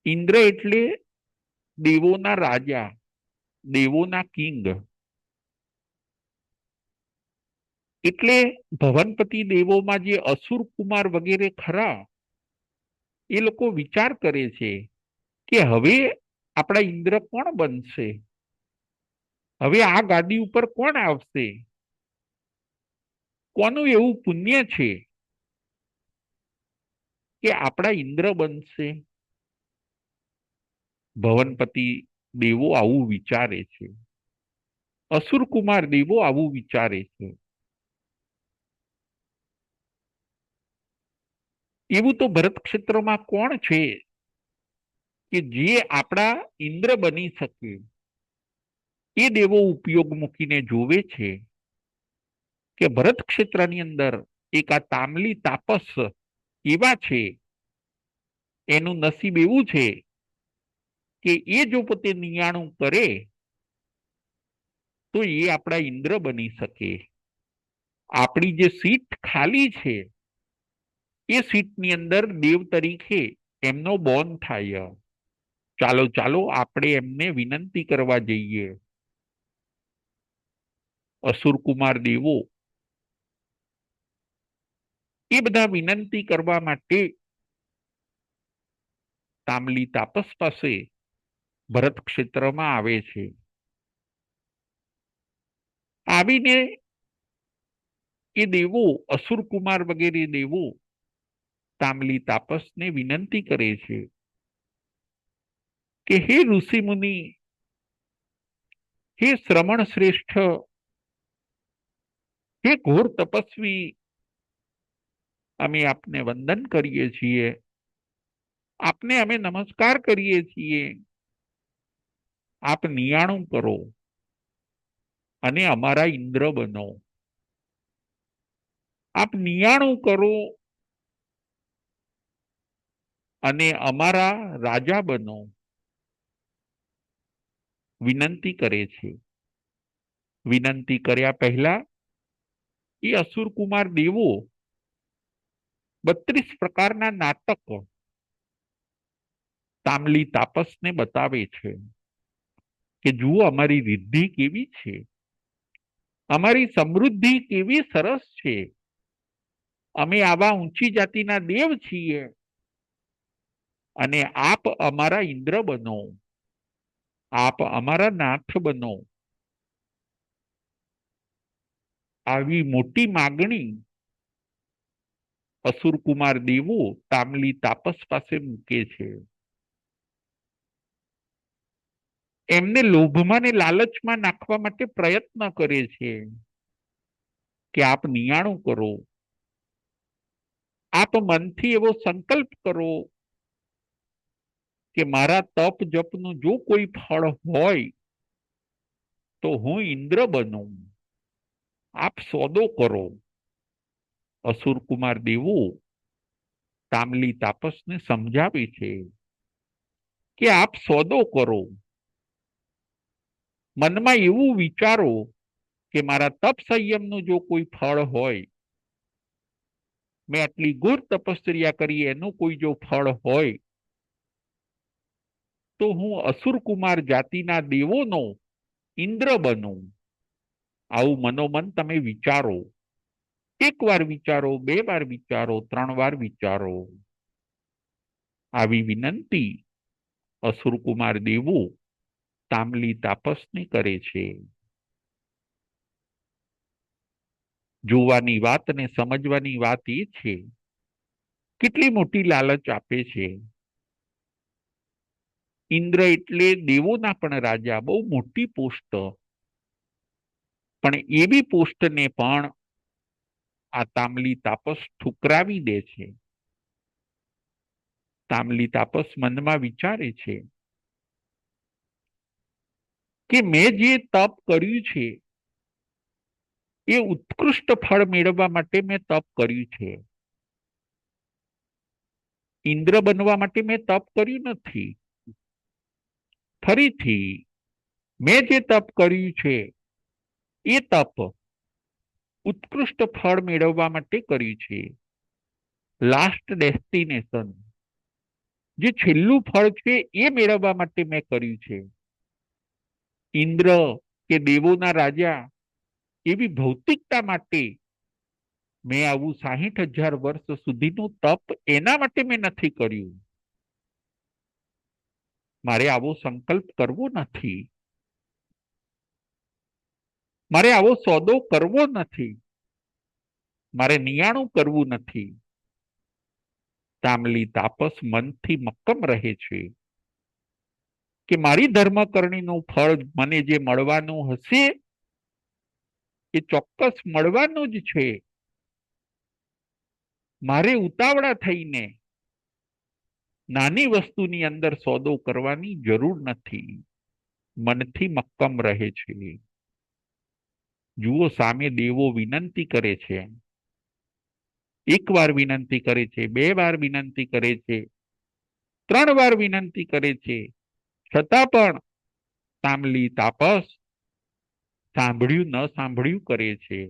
ઇન્દ્ર એટલે દેવોના રાજા, દેવોના કિંગ. એટલે ભવનપતિ દેવોમાં જે અસુર કુમાર વગેરે ખરા, એ લોકો વિચાર કરે છે કે હવે આપણા ઇન્દ્ર કોણ બનશે, હવે આ ગાદી ઉપર કોણ આવશે, કોનું એવું પુણ્ય છે કે આપણા ઇન્દ્ર બનશે. ભવનપતિ દેવો આવું વિચારે છે, અસુર કુમાર દેવો આવું વિચારે છે. એવું તો ભરત ક્ષેત્રમાં કોણ છે કે જે આપણા ઇન્દ્ર બની શકે? એ દેવો ઉપયોગ મૂકીને જોવે છે કે ભરત ક્ષેત્રની અંદર એક આ તામલી તાપસ એવા છે, એનું નસીબ એવું છે કે એ જો પોતે નિયાણું કરે તો એ આપણા ઇન્દ્ર બની શકે. આપણી જે સીટ ખાલી છે એ સીટની અંદર દેવ તરીકે એમનો બોન થાય. ચાલો ચાલો આપણે એમને વિનંતી કરવા જઈએ. અસુર કુમાર દેવો એ બધા વિનંતી કરવા માટે તામલી તાપસ પાસે ભરત ક્ષેત્રમાં આવે છે. આવીને એ દેવો, અસુર કુમાર વગેરે દેવો તામલી તાપસને વિનંતી કરે છે કે હે ઋષિ મુનિ, હે શ્રમણ શ્રેષ્ઠ, હે ઘોર તપસ્વી, અમે આપને વંદન કરીએ છીએ, આપને અમે નમસ્કાર કરીએ છીએ. આપ નિયાણું કરો અને અમારા ઇન્દ્ર બનો. આપ નિયાણું કરો અને અમારા રાજા બનો. વિનંતી કરે છે. વિનંતી કર્યા પહેલા એ અસુર કુમાર દેવો 32 પ્રકારના નાટક તામલી તાપસને બતાવે છે કે જુઓ અમારી રિદ્ધિ કેવી છે, અમારી સમૃદ્ધિ કેવી સરસ છે, અમે આવા ઊંચી જાતિના દેવ છીએ અને આપ અમારા ઇન્દ્ર બનો, આપ અમારા નાથ બનો. આવી મોટી માગણી અસુર કુમાર દેવો તામલી તાપસ પાસે મૂકે છે. એમને લોભમાં ને લાલચમાં નાખવા માટે પ્રયત્ન કરે છે કે આપ નિયાણું કરો, આપ મનથી એવો સંકલ્પ કરો કે મારા તપ જપનું જો કોઈ ફળ હોય તો હું ઇન્દ્ર બનું. આપ સોદો કરો. અસુર કુમાર દેવો તામલી તાપસને સમજાવે છે કે આપ સોદો કરો. મનમાં એવું વિચારો કે મારા તપ સંયમનું જો કોઈ ફળ હોય, મેં આટલી ઘોર તપશ્ચર્યા કરી એનું કોઈ જો ફળ હોય તો હું અસુર કુમાર જાતિના દેવોનો ઇન્દ્ર બનું. આવું મનોમન તમે વિચારો. 1 વાર વિચારો, 2 વાર વિચારો, 3 વાર વિચારો. આવી વિનંતી અસુર કુમાર દેવો તામલી તાપસને કરે છે. જોવાની વાત અને સમજવાની વાત એ છે કેટલી મોટી લાલચ આપે છે. ઇન્દ્ર એટલે દેવોના પણ રાજા, બહુ મોટી પોસ્ટ, પણ એવી પોસ્ટને પણ આ તામલી તાપસ ઠુકરાવી દે છે. તામલી તાપસ મનમાં વિચારે છે કે મેં જે તપ કર્યું છે એ ઉત્કૃષ્ટ ફળ મેળવવા માટે મેં તપ કર્યું છે. ઇન્દ્ર બનવા માટે મેં તપ કર્યું નથી. ફરીથી મેં જે તપ કર્યું છે એ તપ ઉત્કૃષ્ટ ફળ મેળવવા માટે કર્યું છે. લાસ્ટ ડેસ્ટિનેશન, જે છેલ્લું ફળ છે એ મેળવવા માટે મેં કર્યું છે. ઇન્દ્ર કે દેવોના રાજા એવી ભૌતિકતા માટે મેં આવું 60,000 વર્ષ સુધીનું તપ એના માટે મેં નથી કર્યું. મારે આવો સંકલ્પ કરવો નથી, મારે આવો સોદો કરવો નથી, મારે નિયાણું કરવું નથી. તામલી તાપસ મનથી મક્કમ રહે છે કે મારી ધર્મકરણીનું ફળ મને જે મળવાનું હશે એ ચોક્કસ મળવાનું જ છે. મારે ઉતાવળા થઈને નાની વસ્તુની અંદર સોદો કરવાની જરૂર નથી. મનથી મક્કમ રહે છે. જુઓ, સામે દેવો વિનંતી કરે છે. 1 વાર વિનંતી કરે છે, 2 વાર વિનંતી કરે છે, 3 વાર વિનંતી કરે છે, છતાં પણ તામલી તાપસ સાંભળ્યું ન સાંભળ્યું કરે છે,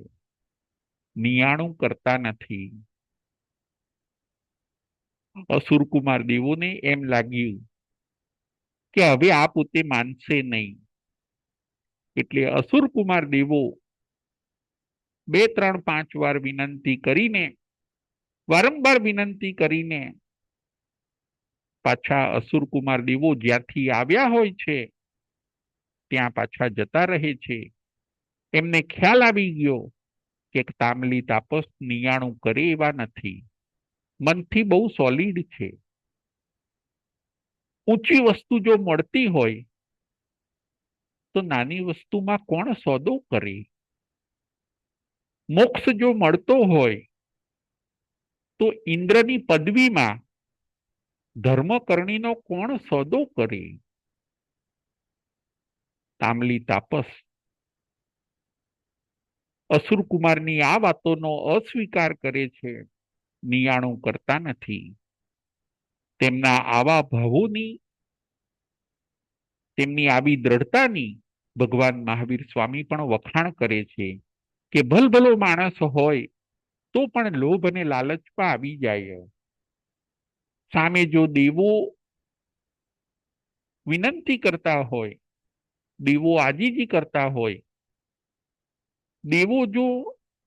નિયાણું કરતા નથી. અસુર કુમાર દેવોને એમ લાગ્યું કે હવે આ પોતે માનશે નહીં, એટલે અસુર કુમાર દેવો 2, 3, 5 વાર વિનંતી કરીને વારંવાર વિનંતી કરીને પાછા અસુરકુમાર દેવો જ્યાંથી આવ્યા હોય છે ત્યાં પાછા જતા રહે છે. એમને ખ્યાલ આવી ગયો કે તામલી તાપસ નિયાણું કરે એવા નથી, મનથી બહુ સોલિડ છે. ઊંચી વસ્તુ જો મળતી હોય તો નાની વસ્તુમાં કોણ સોદો કરે? મોક્ષ જો મળતો હોય તો ઇન્દ્રની પદવીમાં ધર્મકર્ણીનો કોણ સોદો કરે? તામલી તાપસ અસુરકુમારની આ વાતોનો અસ્વીકાર કરે છે, નિયાણું કરતા નથી. તેમના આવા ભાવોની, તેમની આવી દ્રઢતાની ભગવાન મહાવીર સ્વામી પણ વખાણ કરે છે કે ભલભલો માણસ હોય તો પણ લોભ અને લાલચમાં આવી જાય. સામે જો દેવો વિનંતી કરતા હોય, દેવો આજીજી કરતા હોય, દેવો જો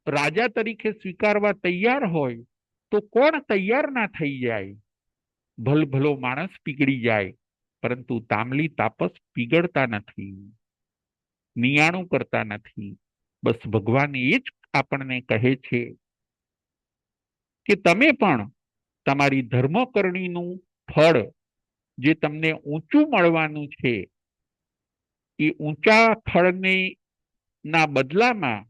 રાજા તરીકે સ્વીકારવા તૈયાર હોય તો કોણ તૈયાર ના થઈ જાય? ભલભલો માણસ પીગળી જાય, પરંતુ તામલી તાપસ પીગળતા નથી, નિયાણું કરતા નથી. બસ ભગવાન એ જ આપણને કહે છે કે તમે પણ તમારી ધર્મકરણીનું ફળ જે તમને ઊંચું મળવાનું છે એ ઊંચા ફળને ના બદલામાં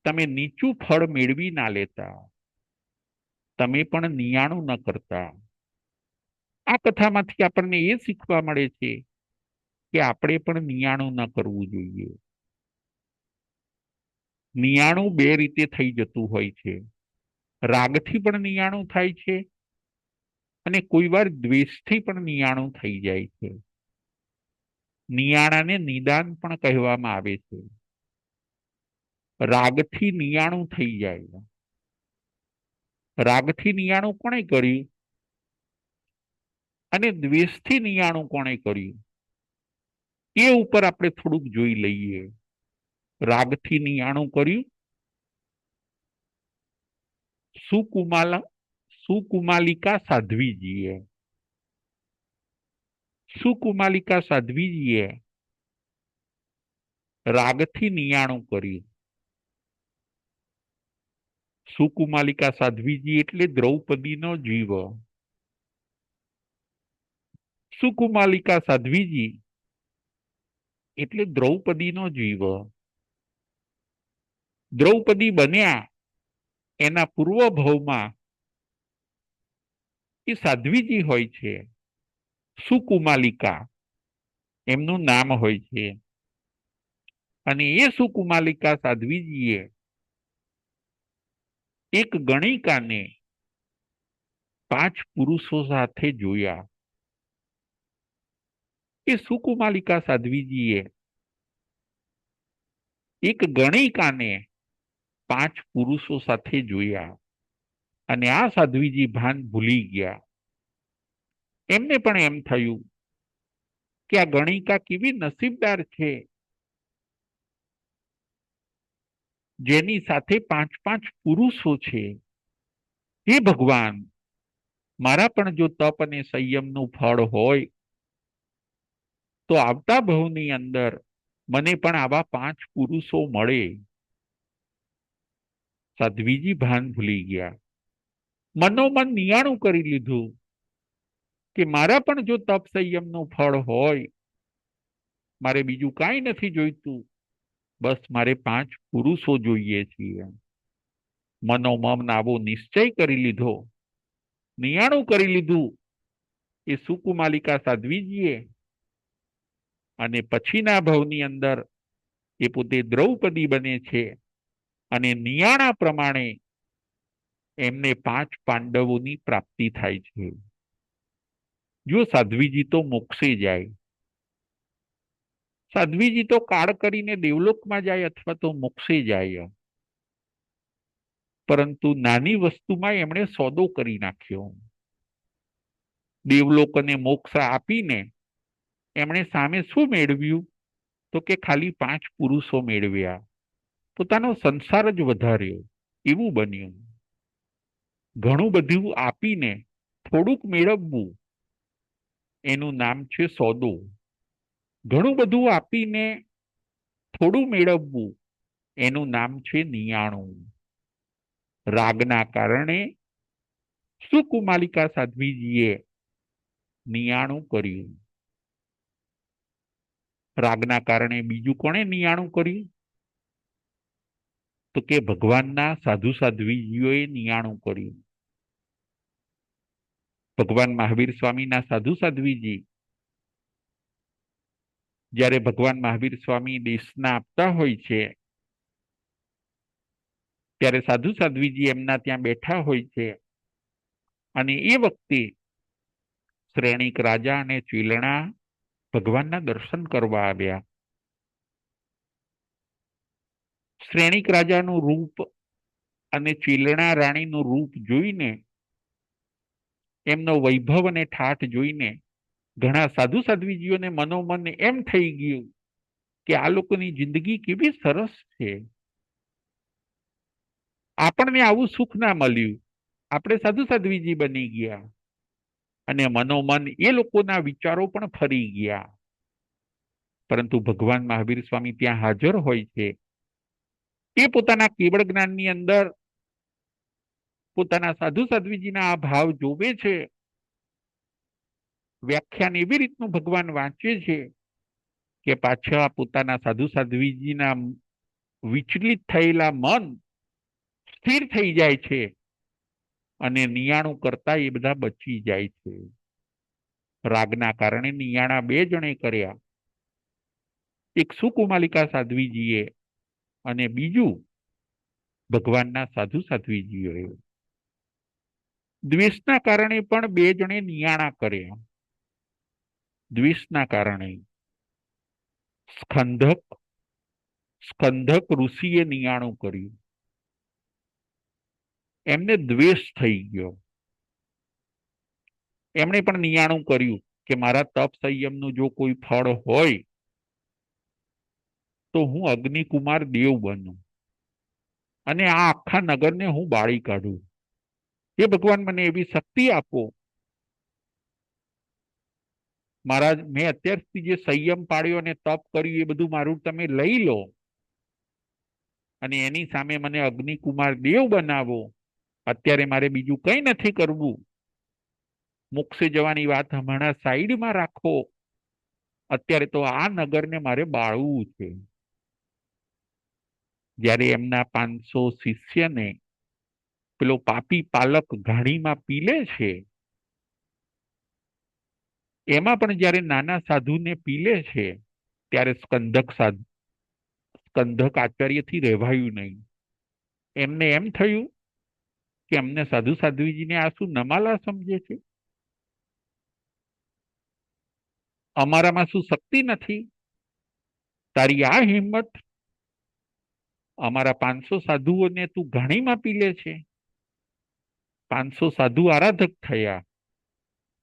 તમે નીચું ફળ મેળવી ના લેતા, તમે પણ નિયાણું ન કરતા. આ કથામાંથી આપણને એ શીખવા મળે છે કે આપણે પણ નિયાણું ન કરવું જોઈએ. નિયાણું બે રીતે થઈ જતું હોય છે. રાગથી પણ નિયાણું થાય છે અને કોઈ વાર દ્વેષથી પણ નિયાણું થઈ જાય છે. નિયાણાને નિદાન પણ કહેવામાં આવે છે. રાગથી નિયાણું થઈ જાય. રાગથી નિયાણું કોણે કર્યું અને દ્વેષથી નિયાણું કોણે કર્યું એ ઉપર આપણે થોડુંક જોઈ લઈએ. રાગથી નિયાણું કર્યું સુકુમાલિકા સાધ્વીજીએ. સુકુમાલિકા સાધ્વીજીએ રાગથી નિયાણું કર્યું. સુકુમાલિકા સાધ્વીજી એટલે દ્રૌપદીનો જીવ. સુકુમાલિકા સાધ્વીજી એટલે દ્રૌપદીનો જીવ. દ્રૌપદી બન્યા એના પૂર્વ ભાવમાં એ સાધ્વીજી હોય છે. સુકુમાલિકા એમનું નામ હોય છે અને એ સુકુમાલિકા સાધ્વીજીએ એક ગણિકાને 5 પુરુષો સાથે જોયા. એ સુકુમાલિકા સાધ્વીજીએ એક ગણિકાને 5 પુરુષો સાથે જોયા અને આ સાધ્વીજી ભાન ભૂલી ગયા. એમને પણ એમ થયું કે આ ગણિકા કેવી નસીબદાર છે જેની સાથે 5 પુરુષો છે. હે ભગવાન, મારા પણ જો તપ અને સંયમનું ફળ હોય તો આવતા ભવની અંદર મને પણ આવા 5 પુરુષો મળે. સાધ્વીજી ભાન ભૂલી ગયા. મનોમન નિયાણું કરી લીધું કે મારા પણ જો તપ સંયમનું ફળ હોય, મારે બીજું કાંઈ નથી જોઈતું, બસ મારે 5 પુરુષો જોઈએ છીએ. મનોમન આવો નિશ્ચય કરી લીધો, નિયાણું કરી લીધું એ સુકુમાલિકા સાધ્વીજીએ અને પછીના ભવની અંદર એ પોતે દ્રૌપદી બને છે અને નિયાણા પ્રમાણે એમને 5 પાંડવોની પ્રાપ્તિ થાય છે. જો સાધ્વીજી તો મોક્ષે જાય, સાધ્વીજી તો કાળ કરીને દેવલોકમાં જાય અથવા તો મોક્ષે જાય, પરંતુ નાની વસ્તુમાં એમણે સોદો કરી નાખ્યો. દેવલોક અને મોક્ષ આપીને એમણે સામે શું મેળવ્યું? તો કે ખાલી 5 પુરુષો મેળવ્યા, પોતાનો સંસાર જ વધાર્યો, એવું બન્યું. ઘણું બધું આપીને થોડુંક મેળવવું એનું નામ છે સોદો. ઘણું બધું આપીને થોડું મેળવવું એનું નામ છે નિયાણું. રાગના કારણે સુકુમાલિકા સાધ્વીજીએ નિયાણું કર્યું. રાગના કારણે બીજું કોણે નિયાણું કર્યું? તો કે ભગવાનના સાધુ સાધ્વીજીઓએ નિયાણું કર્યું. ભગવાન મહાવીર સ્વામીના સાધુ સાધ્વીજી જ્યારે ભગવાન મહાવીર સ્વામી દેશના આપતા હોય છે ત્યારે સાધુ સાધ્વીજી એમના ત્યાં બેઠા હોય છે અને એ વખતે શ્રેણિક રાજા અને ચીલણા ભગવાનના દર્શન કરવા આવ્યા. શ્રેણિક રાજાનું રૂપ અને ચીલણા રાણીનું રૂપ જોઈને, એમનો વૈભવ અને ઠાઠ જોઈને ઘણા સાધુ સાધ્વીજીઓને મનોમન એમ થઈ ગયું કે આ લોકોની જિંદગી કેવી સરસ છે, આપણને આવું સુખ ના મળ્યું, આપણે સાધુ સાધ્વીજી બની ગયા. અને મનોમન એ લોકોના વિચારો પણ ફરી ગયા. પરંતુ ભગવાન મહાવીર સ્વામી ત્યાં હાજર હોય છે. એ પોતાના કેવળ જ્ઞાનની અંદર પોતાના સાધુ સાધ્વીજીના આ ભાવ જોવે છે. વ્યાખ્યાન એવી રીતનું ભગવાન વાંચે છે કે પાછા પોતાના સાધુ સાધ્વીજીના વિચલિત થયેલા મન સ્થિર થઈ જાય છે અને નિયાણું કરતા એ બધા બચી જાય છે. રાગના કારણે નિયાણા બે જણે કર્યા, એક સુકુમાલિકા સાધ્વીજીએ અને બીજું ભગવાનના સાધુ સાધ્વીજીઓએ. દ્વેષના કારણે પણ બે જણે નિયાણા કર્યા. દ્વેષના કારણે સ્કંધક ઋષિએ નિયાણું કર્યું. એમને દ્વેષ થઈ ગયો. એમણે પણ નિયાણું કર્યું કે મારા તપ સંયમનું જો કોઈ ફળ હોય તો હું અગ્નિકુમાર દેવ બનું અને આ આખા નગરને હું બાળી કાઢું. એ ભગવાન મને એવી શક્તિ આપો, મારા મેં અત્યાર સુધી જે સંયમ પાડ્યો અને તપ કર્યું એ બધું મારું તમે લઈ લો અને એની સામે મને અગ્નિકુમાર દેવ બનાવો. અત્યારે મારે બીજું કંઈ નથી કરવું. મોક્ષે જવાની વાત હમણાં સાઈડમાં રાખો. અત્યારે તો આ નગરને મારે બાળવું છે. જ્યારે એમના 500 શિષ્યને પેલો પાપી પાલક ઘાણીમાં પીલે છે, એમાં પણ જ્યારે નાના સાધુને પીલે છે ત્યારે સ્કંધક આચાર્યથી રહેવાયું નહીં. એમને એમ થયું કે અમને સાધુ સાધ્વીજીને આ શું નમાલા સમજે છે, અમારામાં શું શક્તિ નથી, તારી આ હિંમત, અમારા 500 સાધુઓને તું ઘાણીમાં પીલે છે. 500 સાધુ આરાધક થયા,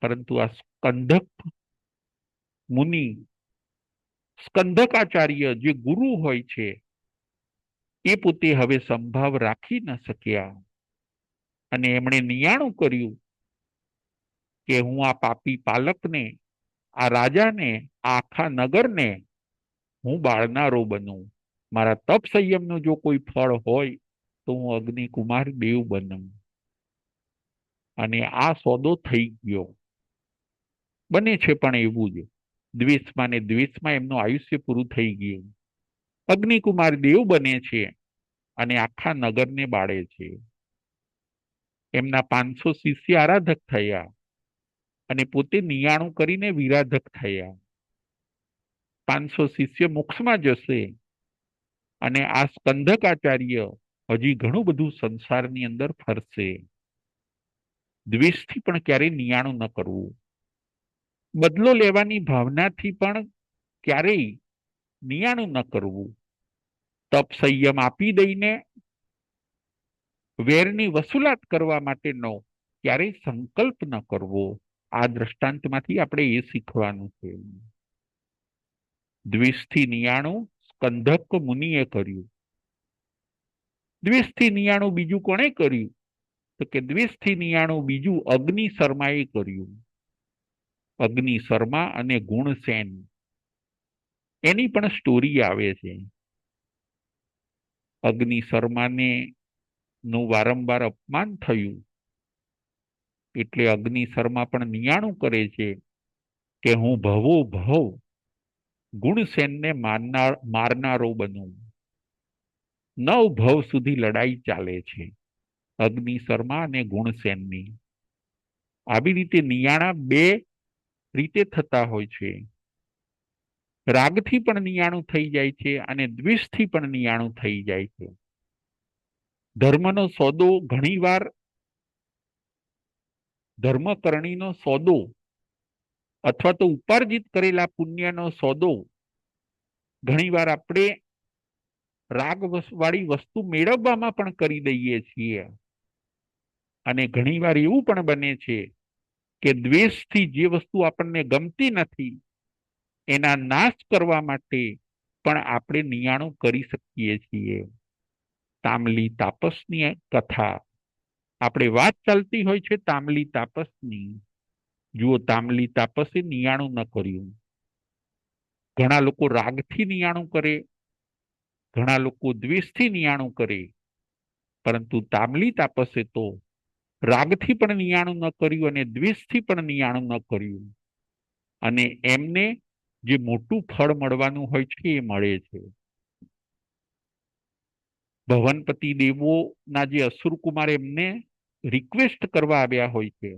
પરંતુ આ સ્કંધક મુનિ, સ્કંધકાચાર્ય જે ગુરુ હોય છે એ પોતે હવે સંભાવ રાખી ન શક્યા અને એમણે નિયાણું કર્યું કે હું આ પાપી પાલકને, આ રાજાને, આ આખા નગરને હું બાળનારો બનું. મારા તપ સંયમનું જો કોઈ ફળ હોય તો હું અગ્નિકુમાર દેવ બનું. અને આ સોદો થઈ ગયો. બને છે પણ એવું જ, દ્વેષમાં ને દ્વેષમાં એમનું આયુષ્ય પૂરું થઈ ગયું. અગ્નિકુમાર દેવ બને છે અને આખા નગરને બાળે છે. એમના 500 શિષ્ય આરાધક થયા અને પોતે નિયાણું કરીને વિરાધક થયા. 500 શિષ્ય મોક્ષમાં જશે અને આ સ્કંધકાચાર્ય હજી ઘણું બધું સંસારની અંદર ફરશે. દ્વેષથી પણ ક્યારેય નિયાણું ન કરવું. બદલો લેવાની ભાવનાથી પણ ક્યારેય નિયાણું ન કરવું. તપ સંયમ આપી દઈને વેરની વસૂલાત કરવા માટેનો ક્યારેય સંકલ્પ ન કરવો. આ દ્રષ્ટાંતમાંથી આપણે એ શીખવાનું છે. દ્વેષથી નિયાણું સ્કંધક મુનિએ કર્યું. દ્વેષથી નિયાણું બીજું કોણે કર્યું? તો કે દ્વેષથી નિયાણું બીજું અગ્નિ શર્માએ કર્યું. અગ્નિ શર્મા અને ગુણસેન એની પણ સ્ટોરી આવે છે. અગ્નિ શર્માને નું વારંવાર અપમાન થયું એટલે અગ્નિ શર્મા પણ નિયાણું કરે છે કે હું ભવો ભવ ગુણસેનને મારનારો બનું. 9 ભવ સુધી લડાઈ ચાલે છે અગ્નિ શર્મા અને ગુણસેનની. આવી રીતે નિયાણા બે રીતે થતા હોય છે. રાગથી પણ નિયાણું થઈ જાય છે અને દ્વેષથી પણ નિયાણું થઈ જાય છે. ધર્મનો સોદો ઘણીવાર ધર્મકરણીનો સોદો અથવા તો ઉપાર્જિત કરેલા પુણ્યનો સોદો ઘણીવાર આપણે રાગ વાળી વસ્તુ મેળવવામાં પણ કરી દઈએ છીએ. અને ઘણીવાર એવું પણ બને છે કે દ્વેષથી જે વસ્તુ આપણને ગમતી નથી એના નાશ કરવા માટે પણ આપણે નિયાણું કરી શકીએ છીએ. તામલી તાપસની કથા આપણે વાત ચાલતી હોય છે તામલી તાપસની. જુઓ, તામલી તાપસે નિયાણું ન કર્યું. ઘણા લોકો રાગથી નિયાણું કરે, ઘણા લોકો દ્વેષથી નિયાણું કરે, પરંતુ તામલી તાપસે તો રાગથી પણ નિયાણું ન કર્યું અને દ્વેષથી પણ નિયાણું ન કર્યું. અને એમને જે મોટું ફળ મળવાનું હોય છે એ મળે છે. ભવનપતિ દેવોના જે અસુરકુમાર એમને રિક્વેસ્ટ કરવા આવ્યા હોય છે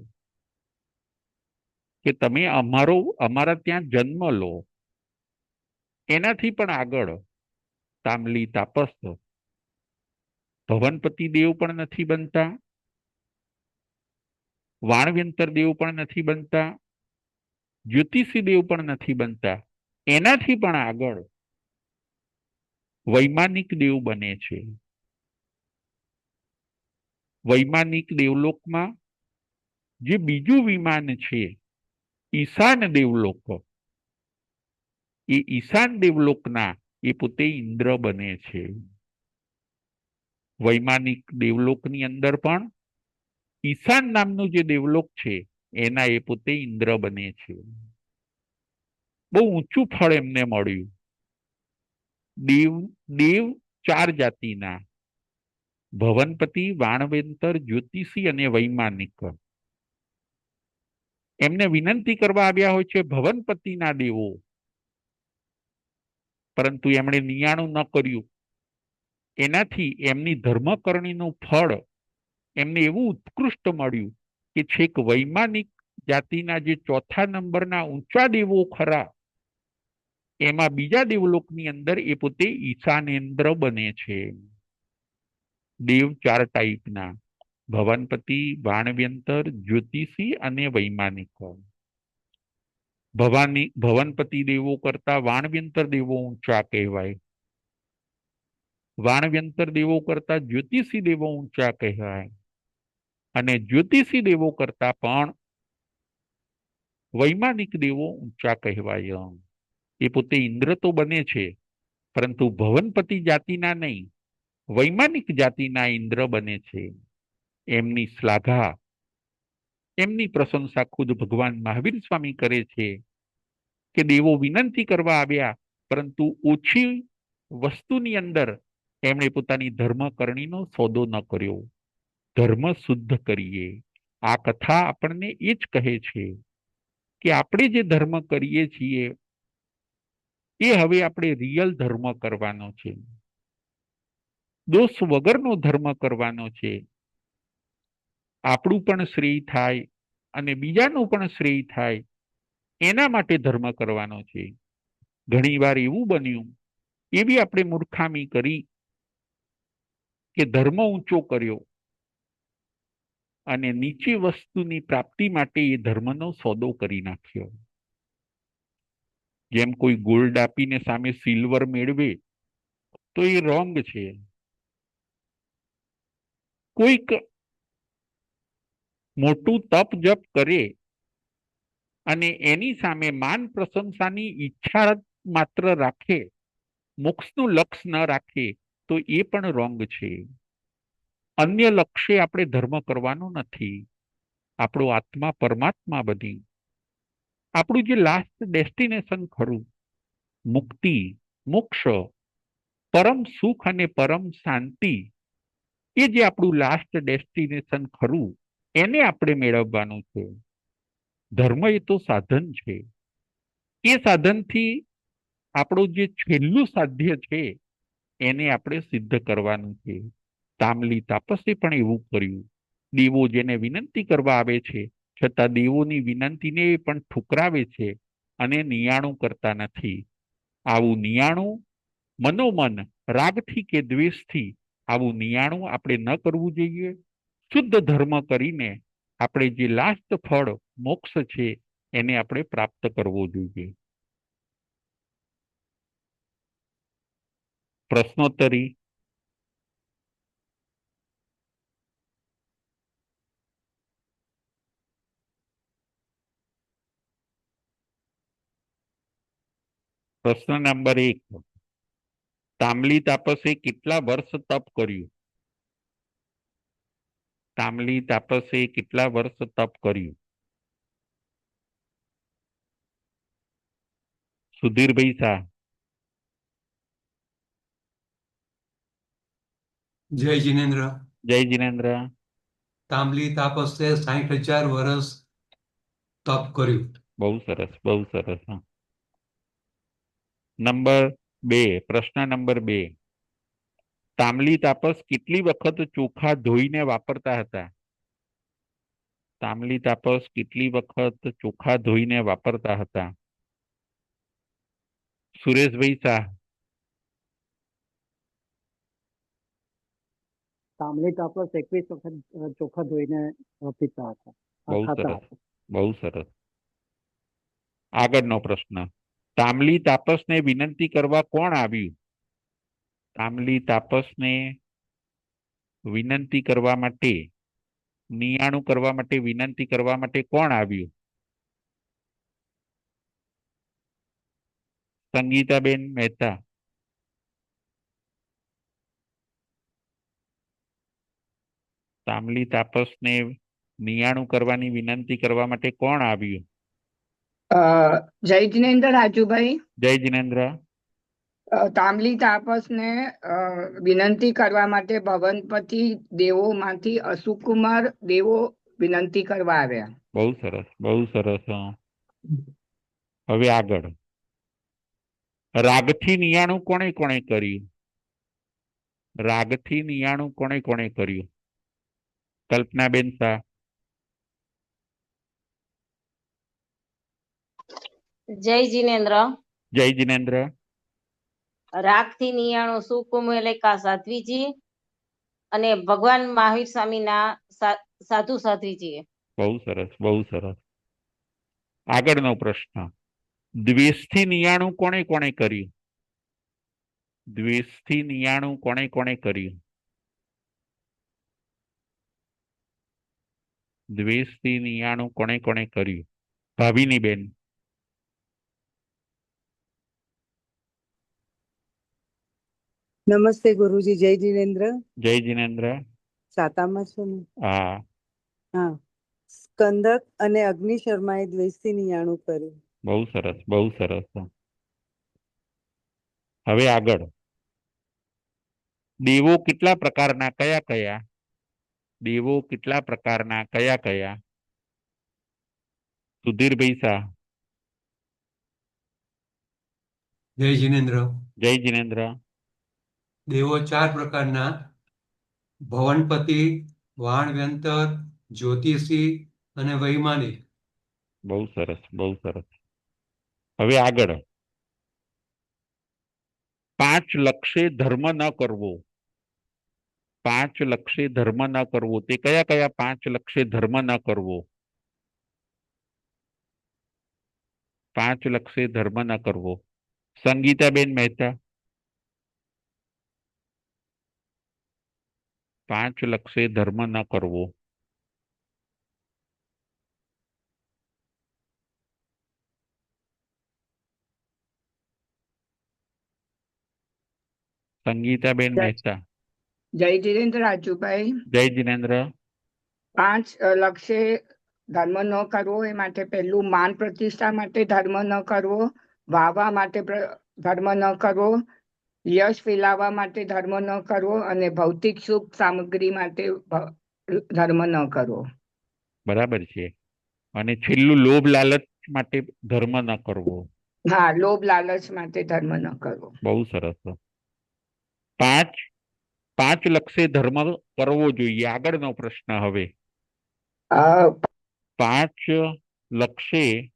કે તમે અમારા ત્યાં જન્મ લો. એનાથી પણ આગળ તામલી તાપસ ભવનપતિ દેવ પણ નથી બનતા, વાણવ્યંતર દેવ પણ નથી બનતા, જ્યોતિષી દેવ પણ નથી બનતા. એનાથી પણ આગળ વૈમાનિક દેવ બને છે. વૈમાનિક દેવલોકમાં જે બીજું વિમાન છે ઈશાન દેવલોક, એ ઈશાન દેવલોકના એ પોતે ઇન્દ્ર બને છે. વૈમાનિક દેવલોકની અંદર પણ ઈશાન નામનું જે દેવલોક છે એના એ પોતે ઇન્દ્ર બને છે. બહુ ઊંચું ફળ એમને મળ્યું. દેવ દેવ 4 જાતિના: ભવનપતિ, વાણવેંતર, જ્યોતિષી અને વૈમાનિક. એમને વિનંતી કરવા આવ્યા હોય છે ભવનપતિના દેવો, પરંતુ એમણે નિયાણું ન કર્યું. એનાથી એમની ધર્મકરણીનું ફળ એમને એવું ઉત્કૃષ્ટ મળ્યું કે છેક વૈમાનિક જાતિના જે 4થા નંબરના ઊંચા દેવો ખરા એમાં બીજા દેવલોકની અંદર એ પોતે ઈશાનેન્દ્ર બને છે. દેવ 4 ટાઈપના: ભવનપતિ, વાણવ્યંતર, જ્યોતિષી અને વૈમાનિક. ભવનપતિ દેવો કરતા વાણવ્યંતર દેવો ઊંચા કહેવાય, વાણવ્યંતર દેવો કરતા જ્યોતિષી દેવો ઊંચા કહેવાય, અને જ્યોતિષી દેવો કરતા પણ વૈમાનિક દેવો ઊંચા કહેવાય. એ પોતે ઇન્દ્ર તો બને છે, પરંતુ ભવનપતિ જાતિના નહીં, વૈમાનિક જાતિના ઇન્દ્ર બને છે. એમની શ્લાઘા, એમની પ્રશંસા ખુદ ભગવાન મહાવીર સ્વામી કરે છે કે દેવો વિનંતી કરવા આવ્યા, પરંતુ ઓછી વસ્તુની અંદર એમણે પોતાની ધર્મકરણીનો સોદો ન કર્યો. ધર્મ શુદ્ધ કરીએ. આ કથા આપણને એ જ કહે છે કે આપણે જે ધર્મ કરીએ છીએ એ હવે આપણે રિયલ ધર્મ કરવાનો છે, દોષ વગરનો ધર્મ કરવાનો છે. આપણું પણ શ્રેય થાય અને બીજાનું પણ શ્રેય થાય એના માટે ધર્મ કરવાનો છે. ઘણીવાર એવું બન્યું, એવી આપણે મૂર્ખામી કરી કે ધર્મ ઊંચો કર્યો અને નીચી વસ્તુની પ્રાપ્તિ માટે એ ધર્મનો સોદો કરી નાખ્યો. જેમ કોઈ ગોલ્ડ આપીને સામે સિલ્વર મેળવે તો એ રોંગ છે. કોઈક મોટું તપ જપ કરે અને એની સામે માન પ્રશંસાની ઈચ્છા માત્ર રાખે, મોક્ષનું લક્ષ્ય ન રાખે, તો એ પણ રોંગ છે. અન્ય લક્ષ્ય આપણે ધર્મ કરવાનો નથી. આપણો આત્મા પરમાત્મા બની આપણું જે લાસ્ટ ડેસ્ટિનેશન ખરું, મુક્તિ, મોક્ષ, પરમ સુખ અને પરમ શાંતિ, એ જે આપણું લાસ્ટ ડેસ્ટિનેશન ખરું, એને આપણે મેળવવાનું છે. ધર્મ એ તો સાધન છે. એ સાધનથી આપણું જે છેલ્લું સાધ્ય છે એને આપણે સિદ્ધ કરવાનું છે. તામલી તાપસે પણ એવું કર્યું. દેવો જેને વિનંતી કરવા આવે છે, છતાં દેવોની વિનંતીને પણ ઠુકરાવે છે અને નિયાણું કરતા નથી. આવું નિયાણું મનોમન રાગથી કે દ્વેષથી આવું નિયાણું આપણે ન કરવું જોઈએ. શુદ્ધ ધર્મ કરીને આપણે જે લાસ્ટ ફળ મોક્ષ છે એને આપણે પ્રાપ્ત કરવો જોઈએ. પ્રશ્નોત્તરી. પ્રશ્ન નંબર 1. તાંબલી તાપસે કેટલા વર્ષ તપ કર્યું? તાંબલી તાપસે કેટલા વર્ષ તપ કર્યું? સુધીરભાઈ શાહ. જય જિનેન્દ્ર. જય જિનેન્દ્ર. તાંબલી તાપસે 60,000 વર્ષ તપ કર્યું. બહુ સરસ, બહુ સરસ. નંબર 2. પ્રશ્ન નંબર 2. તાંબલી તાપસ કેટલી વખત ચોખા ધોઈને વાપરતા હતા? તાંબલી તાપસ કેટલી વખત ચોખા ધોઈને વાપરતા હતા? સુરેશભાઈ શાહ. તાંબલી તાપસ 21 વખત ચોખા ધોઈને પીતા હતા, બહુ ખાતા સરસ, હતા. બહુ સરસ. આગળનો પ્રશ્ન. તાંબલી તાપસને વિનંતી કરવા કોણ આવ્યું? તાંબલી તાપસને વિનંતી કરવા માટે, નિયાણું કરવા માટે, વિનંતી કરવા માટે કોણ આવ્યું? સંગીતાબેન મહેતા. તાંબલી તાપસને નિયાણું કરવાની વિનંતી કરવા માટે કોણ આવ્યું? જય જિનેન્દ્ર રાજુભાઈ. જય જિનેન્દ્ર. તાંબલી તાપસને વિનંતી કરવા માટે ભવનપતિ દેવોમાંથી અશુકુમાર દેવો વિનંતી કરવા આવ્યા. બહુ સરસ, બહુ સરસ. હવે આગળ. રાગથી નિયાણું કોણે કોણે કર્યું? રાગથી નિયાણું કોણે કોણે કર્યું? કલ્પનાબેન શાહ. જય જિનેન્દ્ર. જય જિનેન્દ્ર. રાગથી નિયાણો સુકુમેલિકા સાધ્વીજી અને ભગવાન મહાવીર સ્વામીના સાધુ સાધ્વીજી. બહુ સરસ, બહુ સરસ. આગળનો પ્રશ્ન. દ્વેષથી નિયાણું કોણે કોણે કર્યું? દ્વેષથી નિયાણું કોણે કોણે કર્યું? દ્વેષથી નિયાણું કોણે કોણે કર્યું? ભાવિની બેન. નમસ્તે ગુરુજી. જય જિનેન્દ્ર. જય જિનેન્દ્ર. સાતામાં છો ને? હા. હા. સ્કંદક અને અગ્નિ શર્માએ દ્વેષથી નિયાણું કર્યું. બહુ સરસ, બહુ સરસ. હવે આગળ. દેવો કેટલા પ્રકારના, કયા કયા? દેવો કેટલા પ્રકારના, કયા કયા? સુધીરભાઈ શાહ. જય જિનેન્દ્ર. જય જિનેન્દ્ર. દેવો 4 પ્રકારના: ભવનપતિ, વાણવ્યંતર, જ્યોતિષી અને વૈમાનિક. બહુ સરસ, બહુ સરસ. હવે આગળ. 5 લક્ષે ધર્મ ન કરવો. 5 લક્ષે ધર્મ ન કરવો, તે કયા કયા 5 લક્ષે ધર્મ ન કરવો? 5 લક્ષે ધર્મ ન કરવો. સંગીતાબેન મહેતા. 5 લક્ષે ધર્મ ન કરવો. સંગીતાબેન મહેતા. જય જીનેન્દ્ર રાજુભાઈ. જય જિનેન્દ્ર. 5 લક્ષે ધર્મ ન કરવો એ માટે પહેલું માન પ્રતિષ્ઠા માટે ધર્મ ન કરવો, વાવા માટે ધર્મ ન કરવો, યશ ફેલાવવા માટે ધર્મ ન કરવો અને ભૌતિક સુખ સામગ્રી માટે ધર્મ ન કરવો. બરાબર છે. અને છેલ્લું લોભ લાલચ માટે ધર્મ ન કરવો. હા, લોભ લાલચ માટે ધર્મ ન કરવો. બહુ સરસ. 5 લક્ષે ધર્મ કરવો જોઈએ. આગળનો પ્રશ્ન હવે. અ, 5 લક્ષે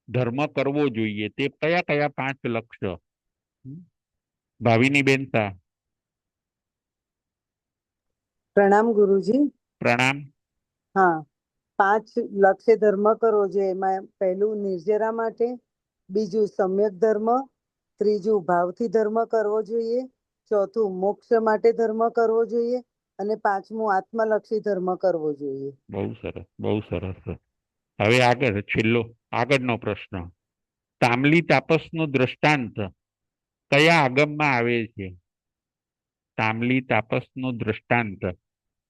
ધર્મ કરવો જોઈએ તે કયા કયા 5 લક્ષ? ભાવિની બેન શાહ. પ્રણામ ગુરુજી. પ્રણામ. હા, 5 લક્ષ્ય ધર્મ કરવો જોઈએ. એમાં પહેલું નિર્જરા માટે, બીજું સમ્યક ધર્મ, ત્રીજું ભાવથી ધર્મ કરવો જોઈએ, ચોથું મોક્ષ માટે ધર્મ કરવો જોઈએ અને 5મું આત્મલક્ષી ધર્મ કરવો જોઈએ. બહુ સરસ, બહુ સરસ. હવે આગળનો પ્રશ્ન. તાંબલી તાપસનું દ્રષ્ટાંત કયા આગમમાં આવે છે? તાંબલી તાપસનું દ્રષ્ટાંત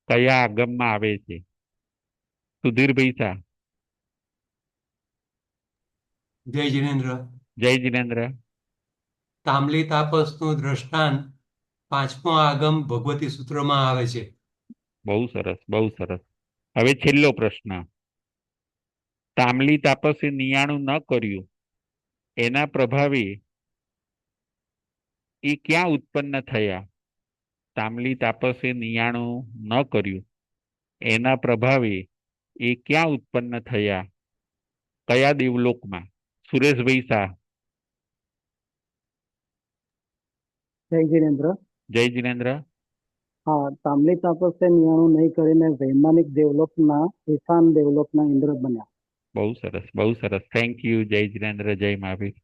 કયા આગમમાં આવે છે? સુધીરભાઈ શાહ. જય જીનેન્દ્ર. જય જિનેન્દ્ર. તાંબલી તાપસનું દ્રષ્ટાંત 5મો આગમ ભગવતી સૂત્રમાં આવે છે. બહુ સરસ, બહુ સરસ. હવે છેલ્લો પ્રશ્ન. તાંબલી તાપસે નિયાણું ન કર્યું એના પ્રભાવે એ ક્યાં ઉત્પન્ન થયા? તાંબલી તાપસે નિયાણું ન કર્યું એના પ્રભાવે એ ક્યાં ઉત્પન્ન થયા? કયા દેવલોકમાં? સુરેશભાઈ શાહ. જય જીનેન્દ્ર. જય જિનેન્દ્ર. હા, તાંબલી તાપસે નિયાણું નહીં કરીને વૈમાનિક ડેવલપના ઈશાન ડેવલપના ઇન્દ્ર બન્યા. બહુ સરસ, બહુ સરસ. Thank you. જય જિનેન્દ્ર. જય મહાવીર.